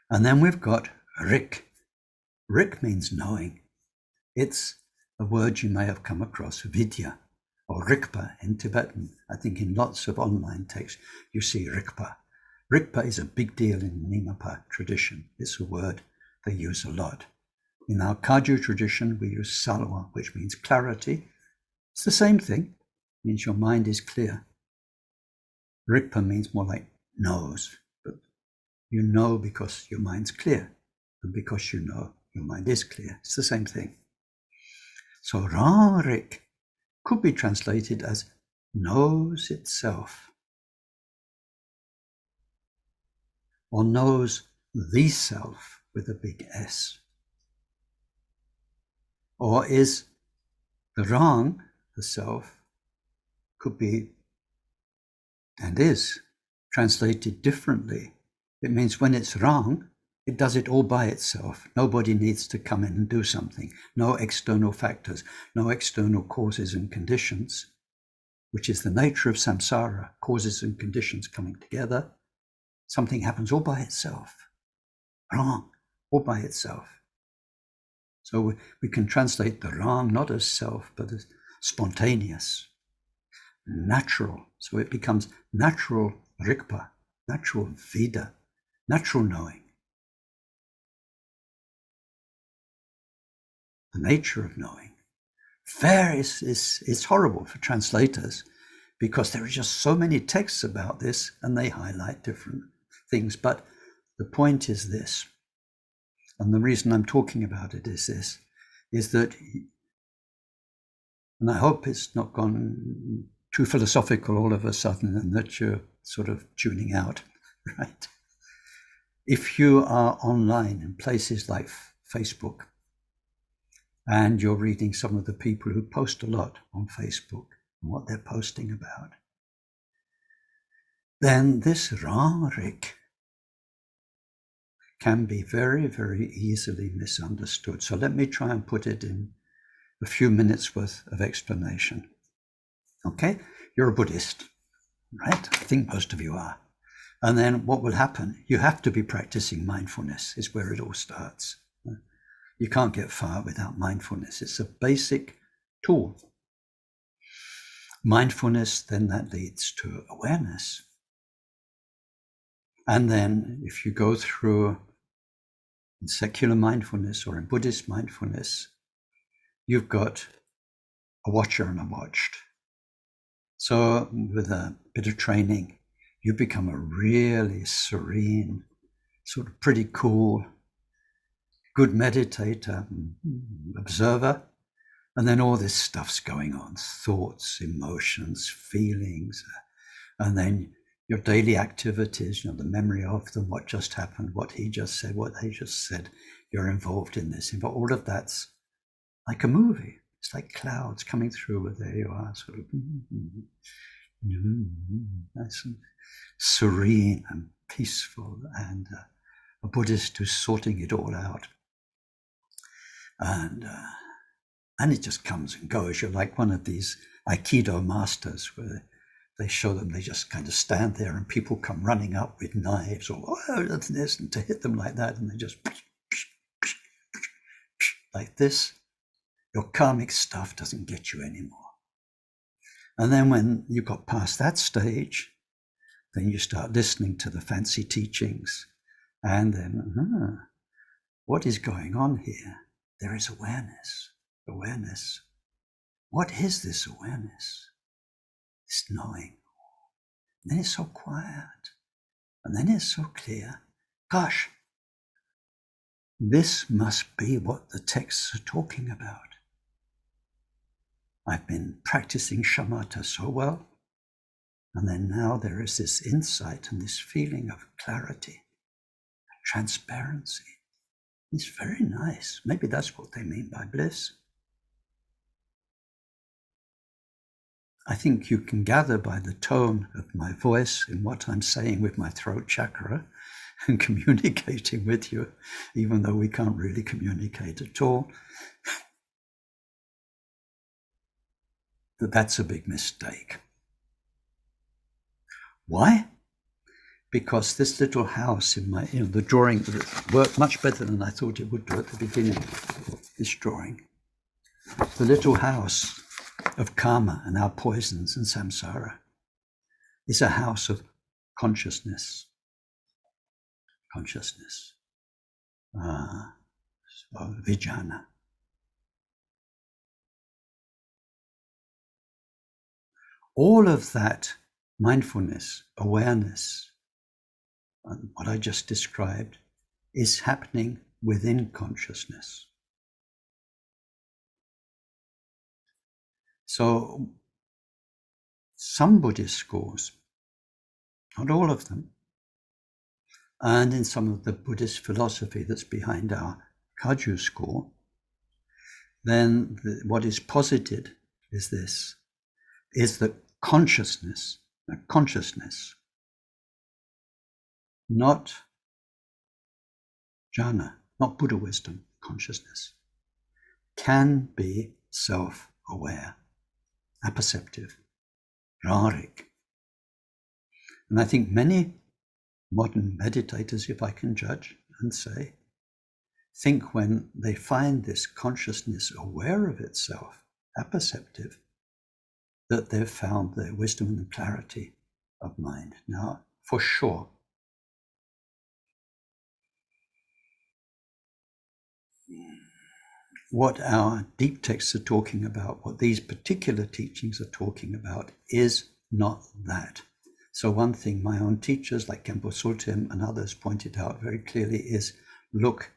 And then we've got Rik. Rik means knowing. It's a word you may have come across, vidya, or rigpa in Tibetan. I think in lots of online texts you see rigpa. Rigpa is a big deal in Nimapa tradition. It's a word they use a lot. In our Kagyu tradition, we use salwa, which means clarity. It's the same thing. It means your mind is clear. Rigpa means more like knows, but you know because your mind's clear, and because you know your mind is clear. It's the same thing. So Rangrik could be translated as knows itself, or knows the self with a big S. Or is the Rang, the self, could be and is translated differently. It means when it's Rang, it does it all by itself. Nobody needs to come in and do something. No external factors, no external causes and conditions, which is the nature of samsara, causes and conditions coming together. Something happens all by itself. Rang, all by itself. So we can translate the Rang not as self, but as spontaneous, natural. So it becomes natural rigpa, natural vida, natural knowing. The nature of knowing. It's horrible for translators because there are just so many texts about this and they highlight different things. But the point is this, and the reason I'm talking about it is this, is that, and I hope it's not gone too philosophical all of a sudden and that you're sort of tuning out, right? If you are online in places like Facebook and you're reading some of the people who post a lot on Facebook and what they're posting about, then this Rangrik can be very, very easily misunderstood. So let me try and put it in a few minutes worth of explanation. Okay, you're a Buddhist, right? I think most of you are. And then what will happen? You have to be practicing mindfulness, is where it all starts. You can't get far without mindfulness. It's a basic tool. Mindfulness, then that leads to awareness. And then if you go through in secular mindfulness or in Buddhist mindfulness, you've got a watcher and a watched. So with a bit of training, you become a really serene, sort of pretty cool, good meditator, observer, And then all this stuff's going on, thoughts, emotions, feelings, and then your daily activities, the memory of them, what just happened, what he just said, what they just said, you're involved in this. But all of that's like a movie. It's like clouds coming through, and there you are, sort of nice and serene and peaceful, and a Buddhist who's sorting it all out. And it just comes and goes. You're like one of these Aikido masters where they show them, they just kind of stand there and people come running up with knives or this, and to hit them like that, and they just like this. Your karmic stuff doesn't get you anymore. And then when you got past that stage, then you start listening to the fancy teachings, and then what is going on here? There is awareness. Awareness. What is this awareness? This knowing. And then it's so quiet. And then it's so clear. Gosh, this must be what the texts are talking about. I've been practicing shamatha so well. And then now there is this insight and this feeling of clarity, transparency. It's very nice. Maybe that's what they mean by bliss. I think you can gather by the tone of my voice and what I'm saying with my throat chakra and communicating with you, even though we can't really communicate at all, that's a big mistake. Why? Because this little house in my, the drawing worked much better than I thought it would do at the beginning, this drawing. The little house of karma and our poisons and samsara is a house of consciousness. Consciousness. Vijnana. All of that mindfulness, awareness, and what I just described is happening within consciousness. So some Buddhist schools, not all of them, and in some of the Buddhist philosophy that's behind our Kagyu school, then what is posited is this, is that consciousness, not jnana, not Buddha wisdom, consciousness, can be self-aware, apperceptive, rārik. And I think many modern meditators, if I can judge and say, think when they find this consciousness aware of itself, apperceptive, that they've found their wisdom and clarity of mind. Now, for sure, what our deep texts are talking about, what these particular teachings are talking about, is not that. So one thing my own teachers like Khenpo Sultim and others pointed out very clearly is, look,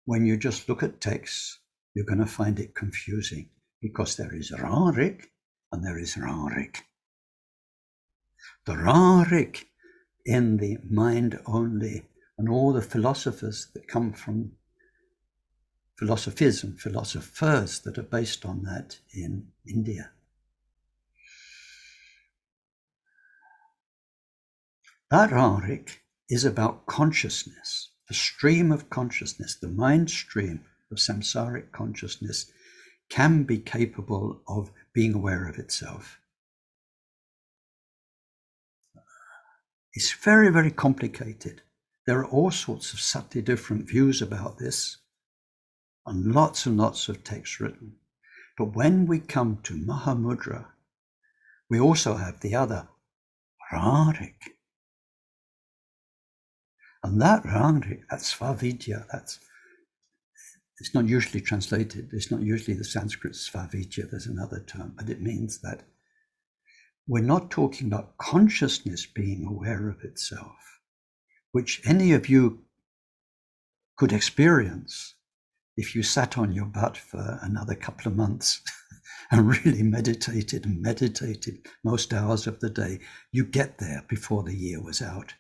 when you just look at texts, you're going to find it confusing because there is rārik and there is rārik. The rārik in the mind only, and all the philosophers that come from philosophism, philosophers that are based on that in India. That rārik is about consciousness, the stream of consciousness, the mind stream of samsaric consciousness can be capable of being aware of itself. It's very, very complicated. There are all sorts of subtly different views about this, and lots of texts written. But when we come to Mahamudra, we also have the other, rārik. And that rārik, that's svavidya, it's not usually translated, it's not usually the Sanskrit svavidya, there's another term, but it means that we're not talking about consciousness being aware of itself, which any of you could experience if you sat on your butt for another couple of months and really meditated most hours of the day, you get there before the year was out.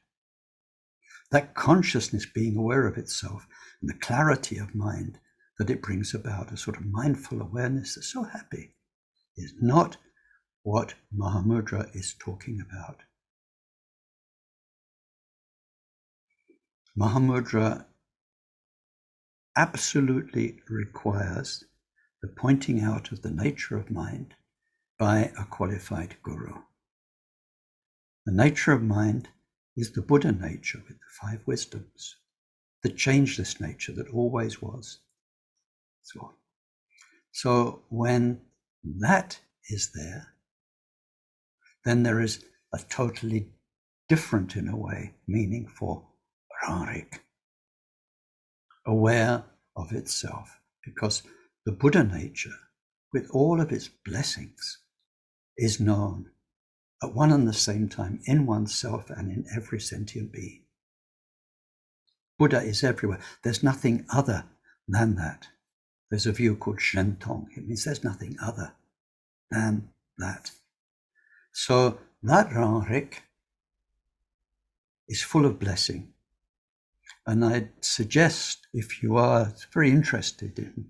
That consciousness being aware of itself and the clarity of mind that it brings about, a sort of mindful awareness that's so happy, is not what Mahamudra is talking about. Mahamudra absolutely requires the pointing out of the nature of mind by a qualified guru. The nature of mind is the Buddha nature with the 5 wisdoms, the changeless nature that always was. So when that is there, then there is a totally different, in a way, meaning for Rarik, aware of itself, because the Buddha nature, with all of its blessings, is known at one and the same time in oneself and in every sentient being. Buddha is everywhere. There's nothing other than that. There's a view called Shentong. It means there's nothing other than that. So that Rarik is full of blessing. And I'd suggest, if you are very interested in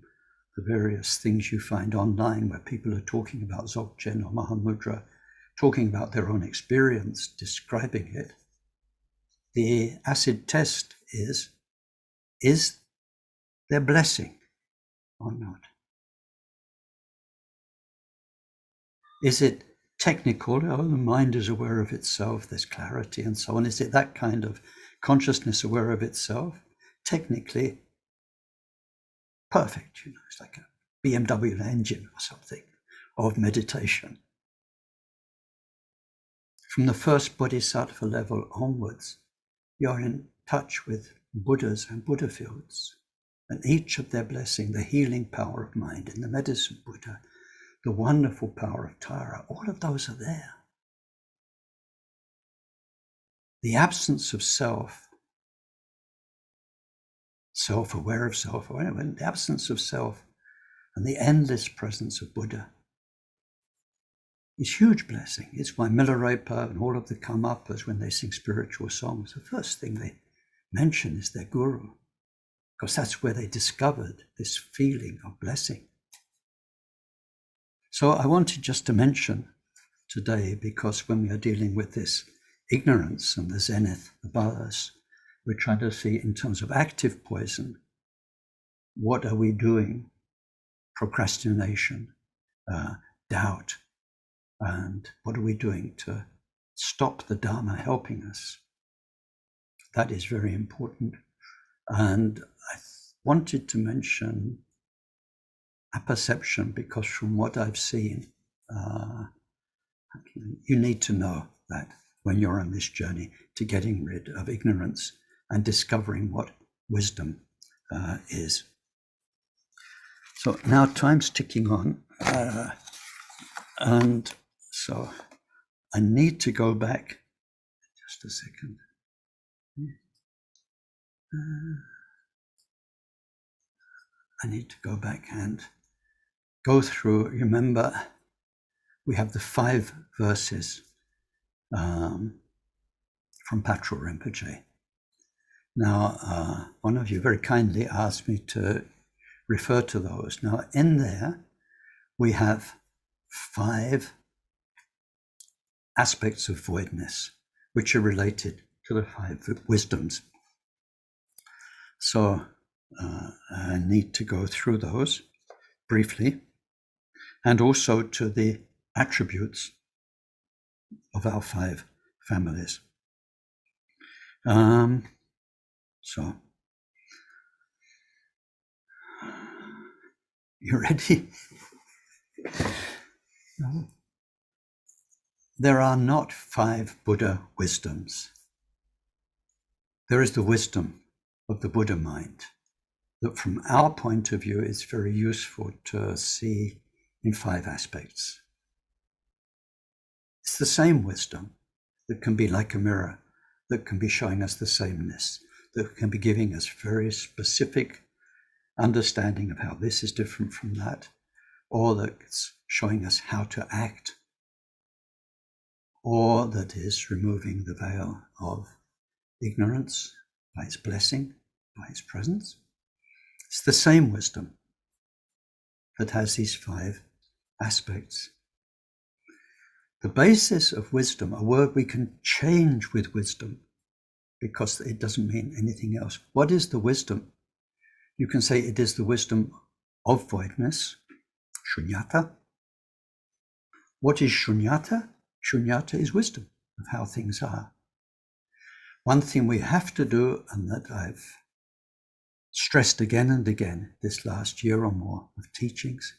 the various things you find online where people are talking about Dzogchen or Mahamudra, talking about their own experience, describing it, the acid test is there blessing or not? Is it technical? Oh, the mind is aware of itself, there's clarity and so on. Is it that kind of consciousness aware of itself? Technically, perfect. It's like a BMW engine or something of meditation. From the first bodhisattva level onwards, you're in touch with Buddhas and Buddha fields, and each of their blessing, the healing power of mind in the medicine Buddha, the wonderful power of Tara, all of those are there. The absence of self-aware of self, the absence of self and the endless presence of Buddha is huge blessing. It's why Milarepa and all of the Karmapas, when they sing spiritual songs, the first thing they mention is their guru, because that's where they discovered this feeling of blessing. So I wanted just to mention today, because when we are dealing with this ignorance and the zenith above us, we're trying to see in terms of active poison, what are we doing? Procrastination, doubt, and what are we doing to stop the Dharma helping us? That is very important. And I wanted to mention apperception, because from what I've seen, you need to know that when you're on this journey to getting rid of ignorance and discovering what wisdom is. So now time's ticking on, and so I need to go back, just a second. I need to go back and go through, remember, we have the 5 verses from Patrul Rinpoche. Now, one of you very kindly asked me to refer to those. Now, in there, we have 5 aspects of voidness, which are related to the 5 wisdoms. So I need to go through those briefly, and also to the attributes of our 5 families. So, you ready? There are not 5 Buddha wisdoms. There is the wisdom of the Buddha mind that from our point of view is very useful to see in 5 aspects. It's the same wisdom that can be like a mirror, that can be showing us the sameness, that can be giving us very specific understanding of how this is different from that, or that's showing us how to act, or that is removing the veil of ignorance by its blessing, by its presence. It's the same wisdom that has these 5 aspects. The basis of wisdom, a word we can change with wisdom because it doesn't mean anything else. What is the wisdom? You can say it is the wisdom of voidness, sunyata. What is sunyata? Sunyata is wisdom of how things are. One thing we have to do, and that I've stressed again and again this last year or more of teachings,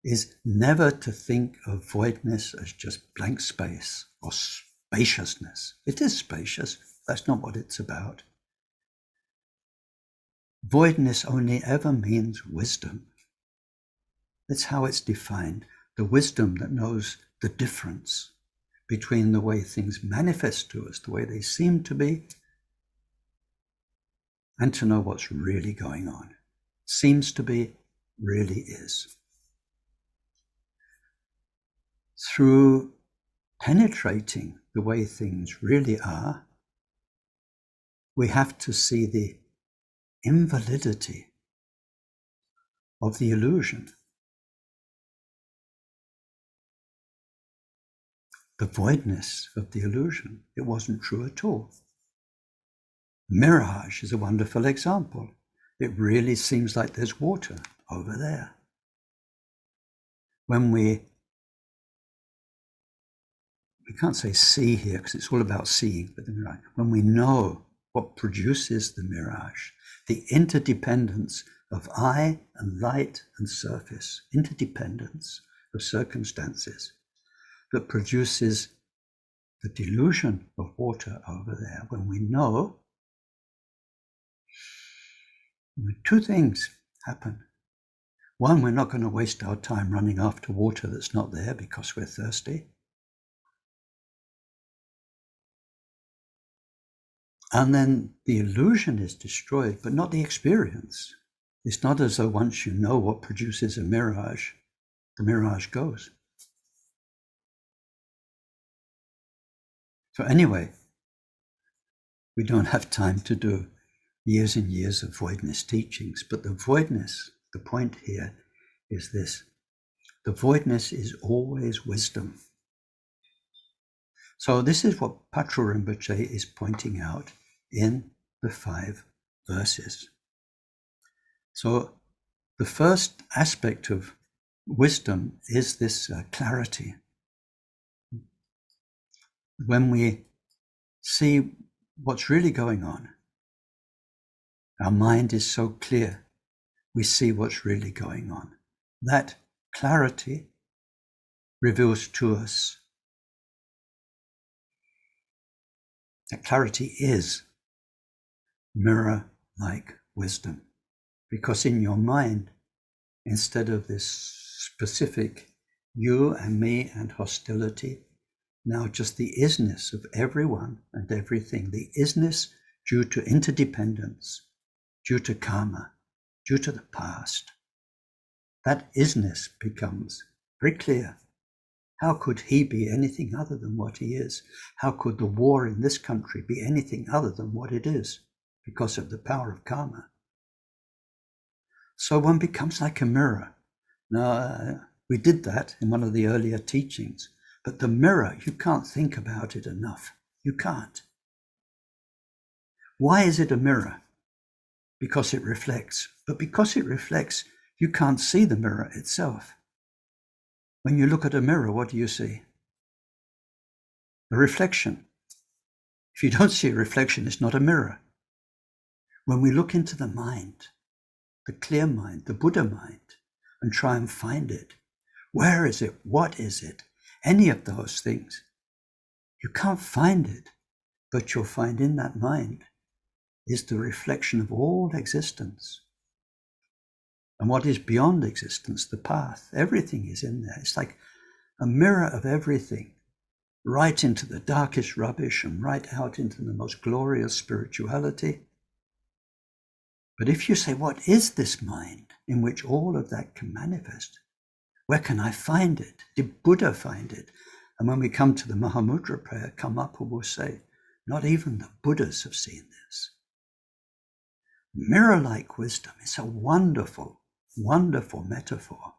is never to think of voidness as just blank space or spaciousness. It is spacious. That's not what it's about. Voidness only ever means wisdom. That's how it's defined. The wisdom that knows the difference between the way things manifest to us, the way they seem to be, and to know what's really going on. Seems to be, really is. Through penetrating the way things really are, we have to see the invalidity of the illusion, the voidness of the illusion. It wasn't true at all. Mirage is a wonderful example. It really seems like there's water over there. When we can't say see here because it's all about seeing, but when we know what produces the mirage, the interdependence of I and light and surface, interdependence of circumstances that produces the delusion of water over there, when we know, 2 things happen. One, we're not going to waste our time running after water that's not there because we're thirsty. And then the illusion is destroyed, but not the experience. It's not as though once you know what produces a mirage, the mirage goes. So anyway, we don't have time to do years and years of voidness teachings, but the voidness, the point here is this. The voidness is always wisdom. So this is what Patrul Rinpoche is pointing out in the 5 verses. So the first aspect of wisdom is this clarity. When we see what's really going on, our mind is so clear, we see what's really going on. That clarity reveals to us, that clarity is mirror-like wisdom. Because in your mind, instead of this specific you and me and hostility, now just the isness of everyone and everything, the isness due to interdependence, due to karma, due to the past. That isness becomes very clear. How could he be anything other than what he is? How could the war in this country be anything other than what it is because of the power of karma? So one becomes like a mirror. Now, we did that in one of the earlier teachings, but the mirror, you can't think about it enough. You can't. Why is it a mirror? Because it reflects. But because it reflects, you can't see the mirror itself. When you look at a mirror, what do you see? A reflection. If you don't see a reflection, it's not a mirror. When we look into the mind, the clear mind, the Buddha mind, and try and find it, where is it? What is it? Any of those things. You can't find it, but you'll find in that mind is the reflection of all existence. And what is beyond existence, the path, everything is in there. It's like a mirror of everything, right into the darkest rubbish and right out into the most glorious spirituality. But if you say, what is this mind in which all of that can manifest? Where can I find it? Did Buddha find it? And when we come to the Mahamudra prayer, Karmapa will say, not even the Buddhas have seen this. Mirror-like wisdom is a wonderful, wonderful metaphor.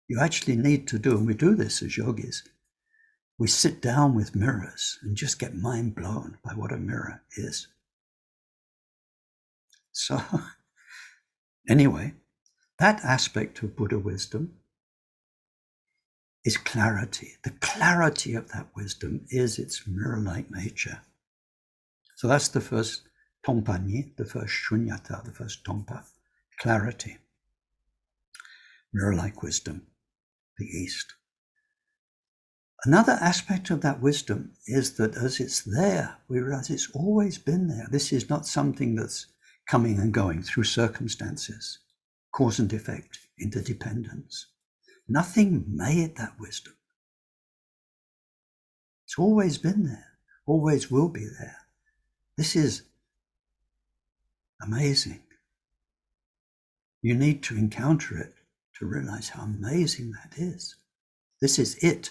You actually need to do, and we do this as yogis, we sit down with mirrors and just get mind blown by what a mirror is. So anyway, that aspect of Buddha wisdom is clarity. The clarity of that wisdom is its mirror-like nature. So that's the first tongpa, the first sunyata, the first tongpa, clarity. Mirror-like wisdom, the East. Another aspect of that wisdom is that as it's there, we realize it's always been there. This is not something that's coming and going through circumstances, cause and effect, interdependence. Nothing made that wisdom. It's always been there, always will be there. This is amazing. You need to encounter it to realize how amazing that is. This is it.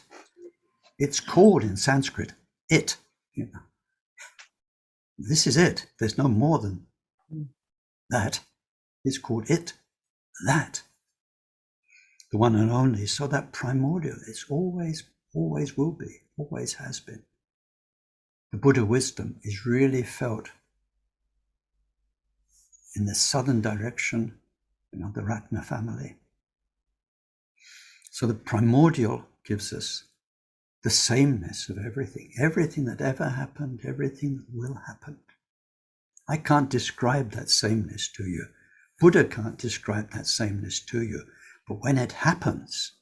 It's called in Sanskrit, it. You know. This is it. There's no more than that. It's called it, that. The one and only. So that primordial, it's always will be, always has been. The Buddha wisdom is really felt in the southern direction, the Ratna family. So the primordial gives us the sameness of everything. Everything that ever happened, everything that will happen. I can't describe that sameness to you. Buddha can't describe that sameness to you. But when it happens,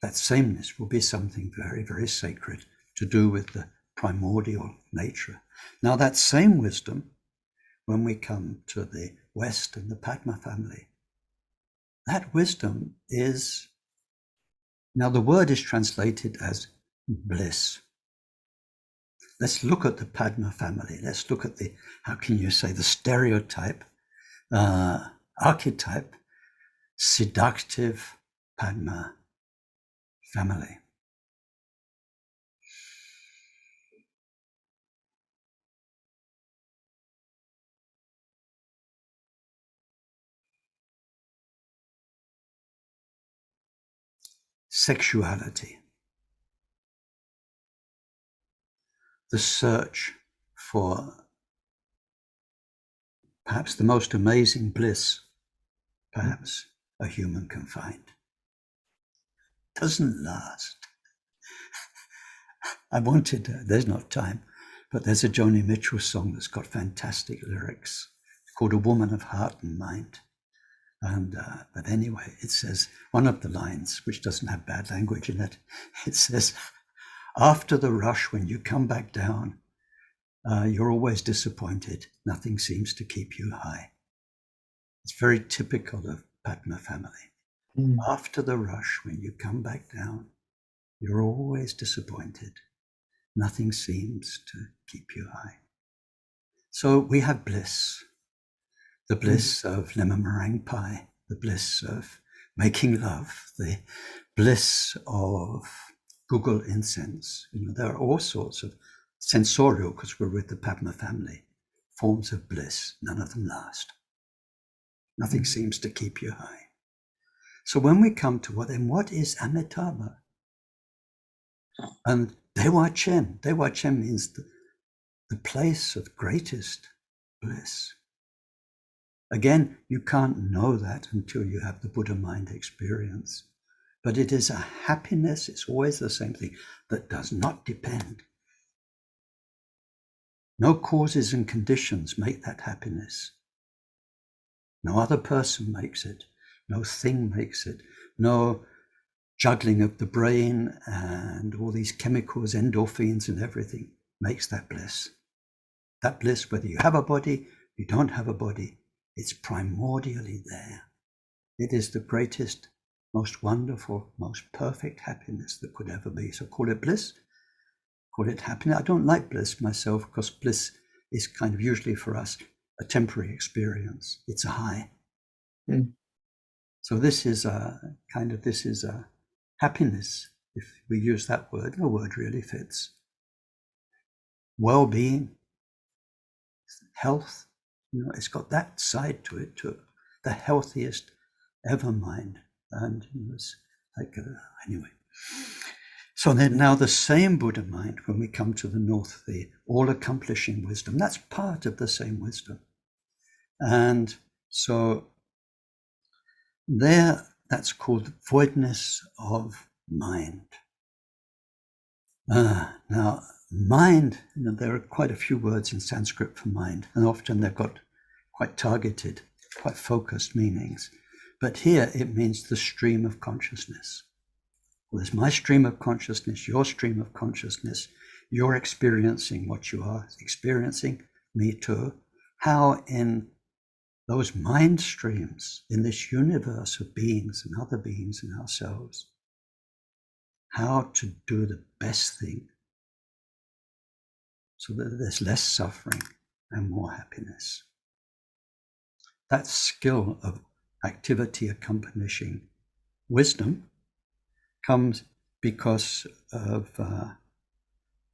that sameness will be something very, very sacred to do with the primordial nature. Now that same wisdom, when we come to the West and the Padma family, that wisdom is, now the word is translated as bliss. Let's look at the Padma family. Let's look at the, how can you say, the stereotype, archetype, seductive Padma family. Sexuality. The search for perhaps the most amazing bliss, perhaps a human can find. Doesn't last. I wanted, there's not time, but there's a Joni Mitchell song that's got fantastic lyrics. It's called A Woman of Heart and Mind. And but anyway, it says, one of the lines, which doesn't have bad language in it, it says, after the rush, when you come back down, you're always disappointed. Nothing seems to keep you high. It's very typical of Padma family. After the rush, when you come back down, you're always disappointed. Nothing seems to keep you high. So we have bliss. The bliss of lemon meringue pie, the bliss of making love, the bliss of Google incense. There are all sorts of sensorial, because we're with the Padma family, forms of bliss. None of them last. Nothing seems to keep you high. So when we come to what is Amitabha? And Dewa Chen means the place of greatest bliss. Again, you can't know that until you have the Buddha mind experience. But it is a happiness, it's always the same thing, that does not depend. No causes and conditions make that happiness. No other person makes it. No thing makes it. No juggling of the brain and all these chemicals, endorphins and everything makes that bliss. That bliss, whether you have a body, you don't have a body, it's primordially there. It is the greatest, most wonderful, most perfect happiness that could ever be. So call it bliss, call it happiness. I don't like bliss myself because bliss is kind of usually for us a temporary experience. It's a high. So this is a happiness. If we use that word, the word really fits. Well-being, health, it's got that side to it, to the healthiest ever mind. And it's like, anyway. So then now the same Buddha mind, when we come to the north, the all-accomplishing wisdom, that's part of the same wisdom. And so there, that's called voidness of mind. Now, mind, there are quite a few words in Sanskrit for mind, and often they've got quite targeted, quite focused meanings. But here it means the stream of consciousness. Well, there's my stream of consciousness, your stream of consciousness. You're experiencing what you are experiencing, me too. How in those mind streams, in this universe of beings and other beings and ourselves, how to do the best thing so that there's less suffering and more happiness. That skill of activity accomplishing wisdom comes because of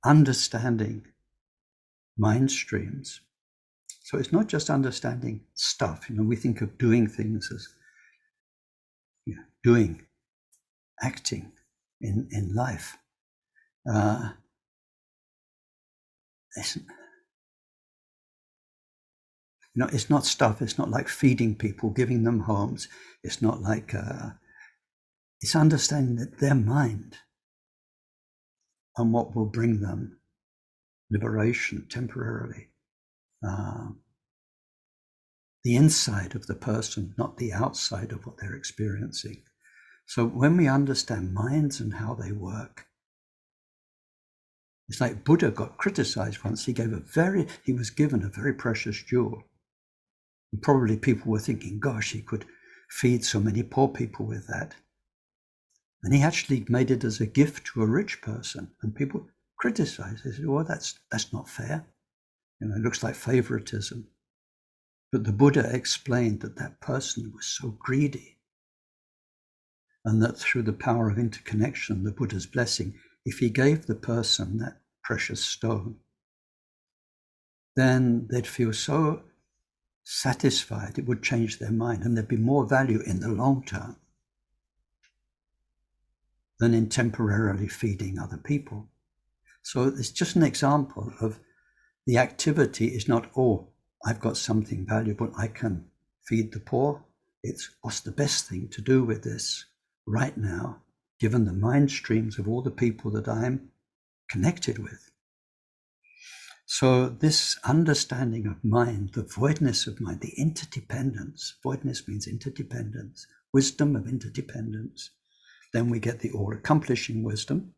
understanding mind streams. So it's not just understanding stuff. We think of doing things as doing, acting in life. It's not stuff. It's not like feeding people, giving them homes. It's not like, it's understanding that their mind and what will bring them liberation temporarily. The inside of the person, not the outside of what they're experiencing. So when we understand minds and how they work, it's like Buddha got criticized once. He was given a very precious jewel. And probably people were thinking, gosh, he could feed so many poor people with that. And he actually made it as a gift to a rich person. And people criticized. They said, well, that's not fair. It looks like favoritism. But the Buddha explained that that person was so greedy, and that through the power of interconnection, the Buddha's blessing, if he gave the person that precious stone, then they'd feel so satisfied, it would change their mind, and there'd be more value in the long term than in temporarily feeding other people. So it's just an example of the activity is not, oh, I've got something valuable, I can feed the poor. It's what's the best thing to do with this right now, given the mind streams of all the people that I'm connected with. So this understanding of mind, the voidness of mind, the interdependence, voidness means interdependence, wisdom of interdependence. Then we get the all-accomplishing wisdom.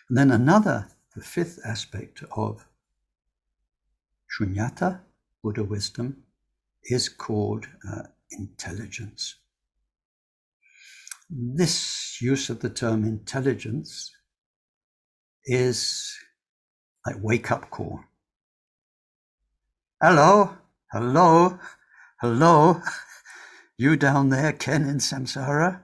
And then the fifth aspect of sunyata, Buddha wisdom, is called intelligence. This use of the term intelligence is like wake-up call. Hello, hello, hello, you down there, Ken in samsara,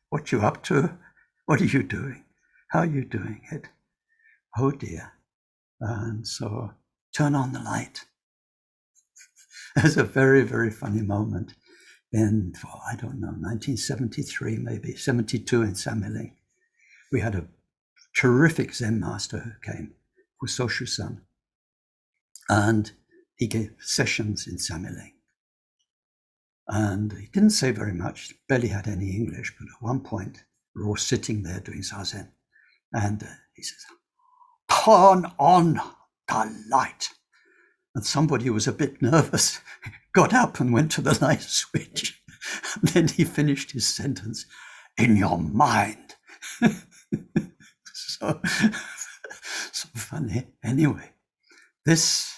what you up to? What are you doing? How are you doing it? Oh dear. And so turn on the light. There's a very, very funny moment in, I don't know, 1973, maybe 72 in Samiling. We had a terrific Zen master who came, called Soshu-san, and he gave sessions in Samiling. And he didn't say very much, barely had any English, but at one point we're all sitting there doing zazen, and he says, turn on the light. And somebody who was a bit nervous got up and went to the light switch. And then he finished his sentence, in your mind. So funny. Anyway, this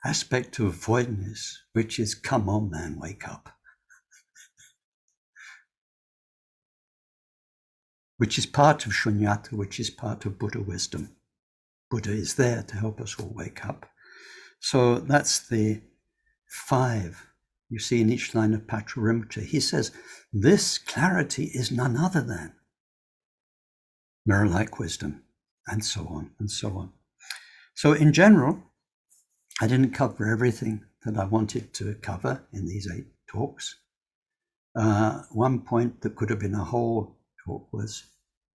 aspect of voidness, which is, come on, man, wake up, which is part of sunyata, which is part of Buddha wisdom. Buddha is there to help us all wake up. So that's the 5 you see in each line of Pacharimta. He says, this clarity is none other than mirror-like wisdom, and so on and so on. So in general, I didn't cover everything that I wanted to cover in these 8 talks. One point that could have been a whole talk was,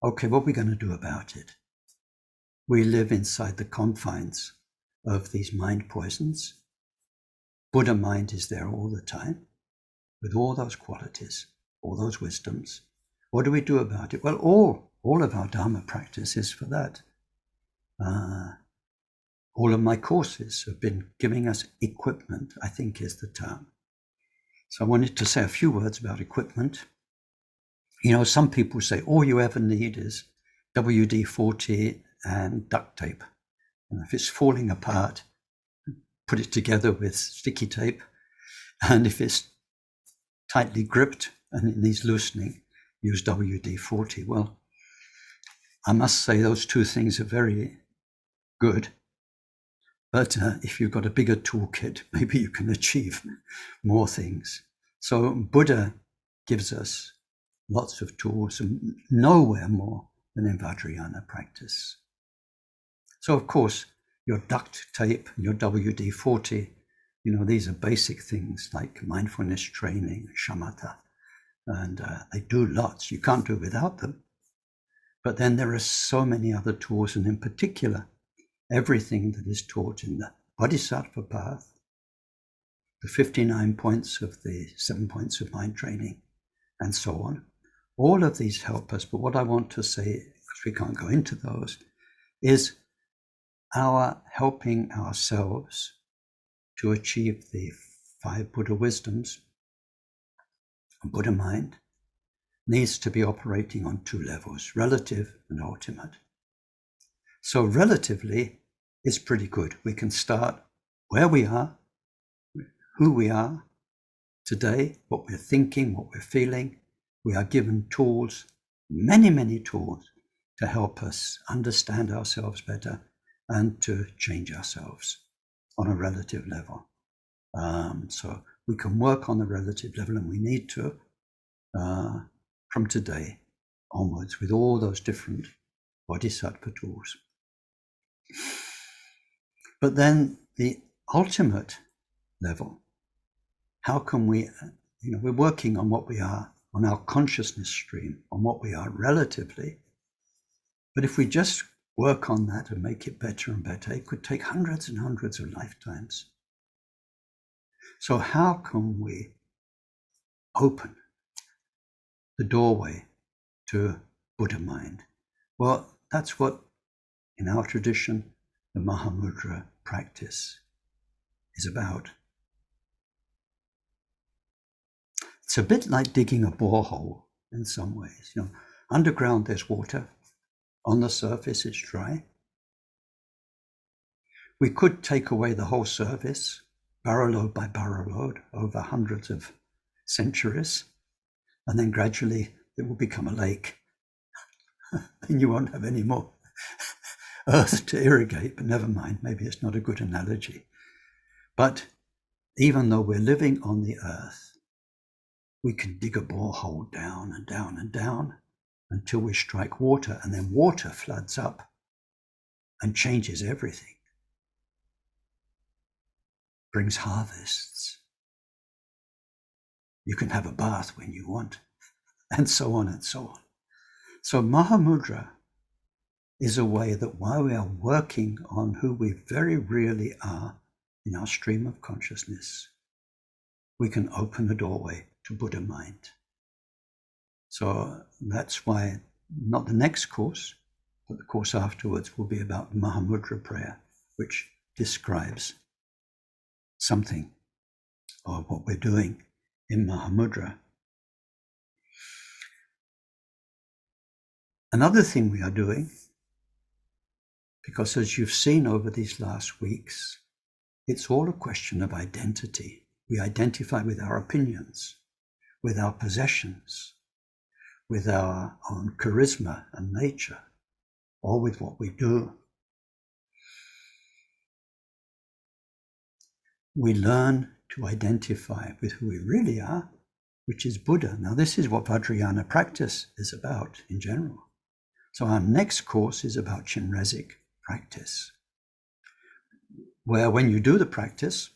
okay, what are we going to do about it? We live inside the confines of these mind poisons. Buddha mind is there all the time with all those qualities, all those wisdoms. What do we do about it? Well, all of our dharma practice is for that. All of my courses have been giving us equipment, I think is the term. So I wanted to say a few words about equipment. You know, some people say all you ever need is WD-40 and duct tape. And if it's falling apart, put it together with sticky tape. And if it's tightly gripped and it needs loosening, use WD-40. Well, I must say those 2 things are very good. But if you've got a bigger toolkit, maybe you can achieve more things. So Buddha gives us lots of tools, and nowhere more than in Vajrayana practice. So of course, your duct tape, your WD-40, you know, these are basic things like mindfulness training, shamatha, and they do lots. You can't do without them. But then there are so many other tools, and in particular, everything that is taught in the Bodhisattva path, the 59 points of the 7 points of mind training, and so on. All of these help us, but what I want to say, because we can't go into those, is our helping ourselves to achieve the 5 Buddha wisdoms, Buddha mind, needs to be operating on 2 levels, relative and ultimate. So relatively, it's pretty good. We can start where we are, who we are today, what we're thinking, what we're feeling. We are given tools, many, many tools, to help us understand ourselves better and to change ourselves on a relative level. So we can work on the relative level, and we need to from today onwards with all those different bodhisattva tools. But then the ultimate level, how can we, we're working on what we are, on our consciousness stream, on what we are relatively. But if we just work on that and make it better and better, it could take hundreds and hundreds of lifetimes. So how can we open the doorway to Buddha mind? Well, that's what, in our tradition, the Mahamudra practice is about. It's a bit like digging a borehole in some ways. Underground there's water, on the surface it's dry. We could take away the whole surface, barrel load by barrel load, over hundreds of centuries, and then gradually it will become a lake. And you won't have any more earth to irrigate, but never mind, maybe it's not a good analogy. But even though we're living on the earth, we can dig a borehole down and down and down until we strike water, and then water floods up and changes everything. Brings harvests. You can have a bath when you want, and so on and so on. So Mahamudra is a way that while we are working on who we very really are in our stream of consciousness, we can open a doorway to Buddha mind. So that's why not the next course, but the course afterwards will be about the Mahamudra prayer, which describes something of what we're doing in Mahamudra. Another thing we are doing, because as you've seen over these last weeks, it's all a question of identity. We identify with our opinions, with our possessions, with our own charisma and nature, or with what we do. we learn to identify with who we really are, which is Buddha. Now, this is what Vajrayana practice is about in general. So our next course is about Chenrezig practice, where when you do the practice,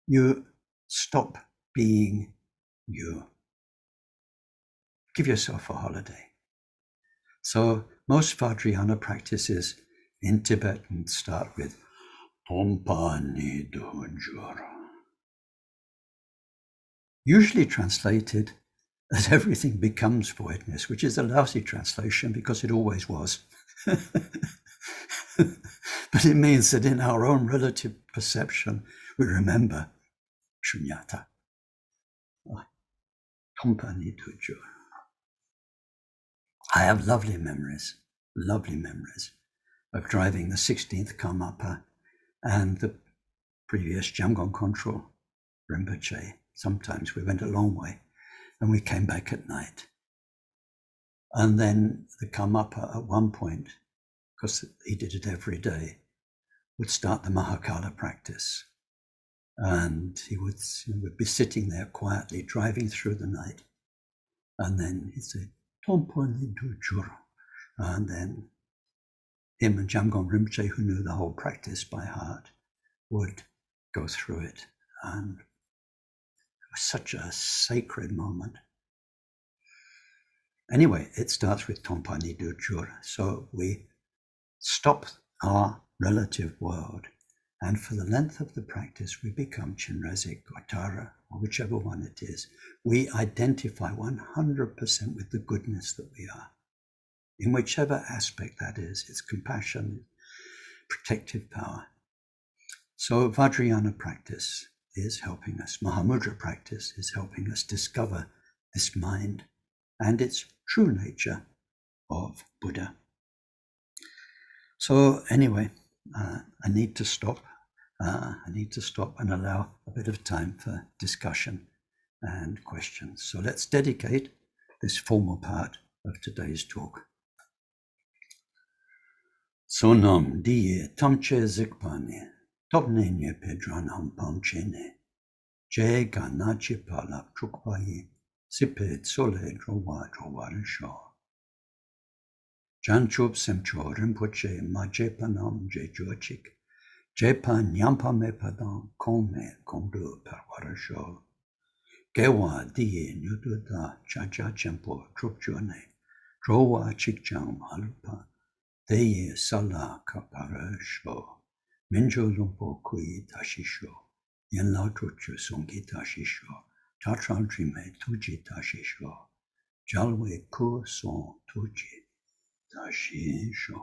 you stop being you. Give yourself a holiday. So most Vajrayana practices in Tibetan start with Pompa Nido Jura, usually translated as everything becomes voidness, which is a lousy translation because it always was. But it means that in our own relative perception, we remember sunyata. Pompa Nido Jura. I have lovely memories of driving the 16th Karmapa and the previous Jamgon Control Rinpoche. Sometimes we went a long way and we came back at night. And then the Karmapa at one point, because he did it every day, would start the Mahakala practice. And he would be sitting there quietly, driving through the night. And then he'd say, Tompo Nido Jura. And then him and Jamgon Rinpoche, who knew the whole practice by heart, would go through it. And it was such a sacred moment. Anyway, it starts with Tompa Nido Jura. So we stop our relative world, and for the length of the practice, we become Chenrezig or Tara, or whichever one it is. We identify 100% with the goodness that we are, in whichever aspect that is. It's compassion, protective power. So Vajrayana practice is helping us. Mahamudra practice is helping us discover this mind and its true nature of Buddha. So anyway, I need to stop. And allow a bit of time for discussion and questions. So let's dedicate this formal part of today's talk. Sonam diye tamche zikpane, topnenye pedranam pamchene, je ganachi palap trukpaye, sipet sole drowa drowarisho. Janchup semcho rinpoche majepanam je jochik, Jepa nyampa me padang kome kondu parwarasho. Gewa diye nyududa chacha chempo trupjone. Drowa chikjang malupa. Deye sala kaparasho. Minjo lumpo kui tashisho. Yenla truchu songi tashisho. Tatra drime tuji tashisho. Jalwe ku son tuji tashisho.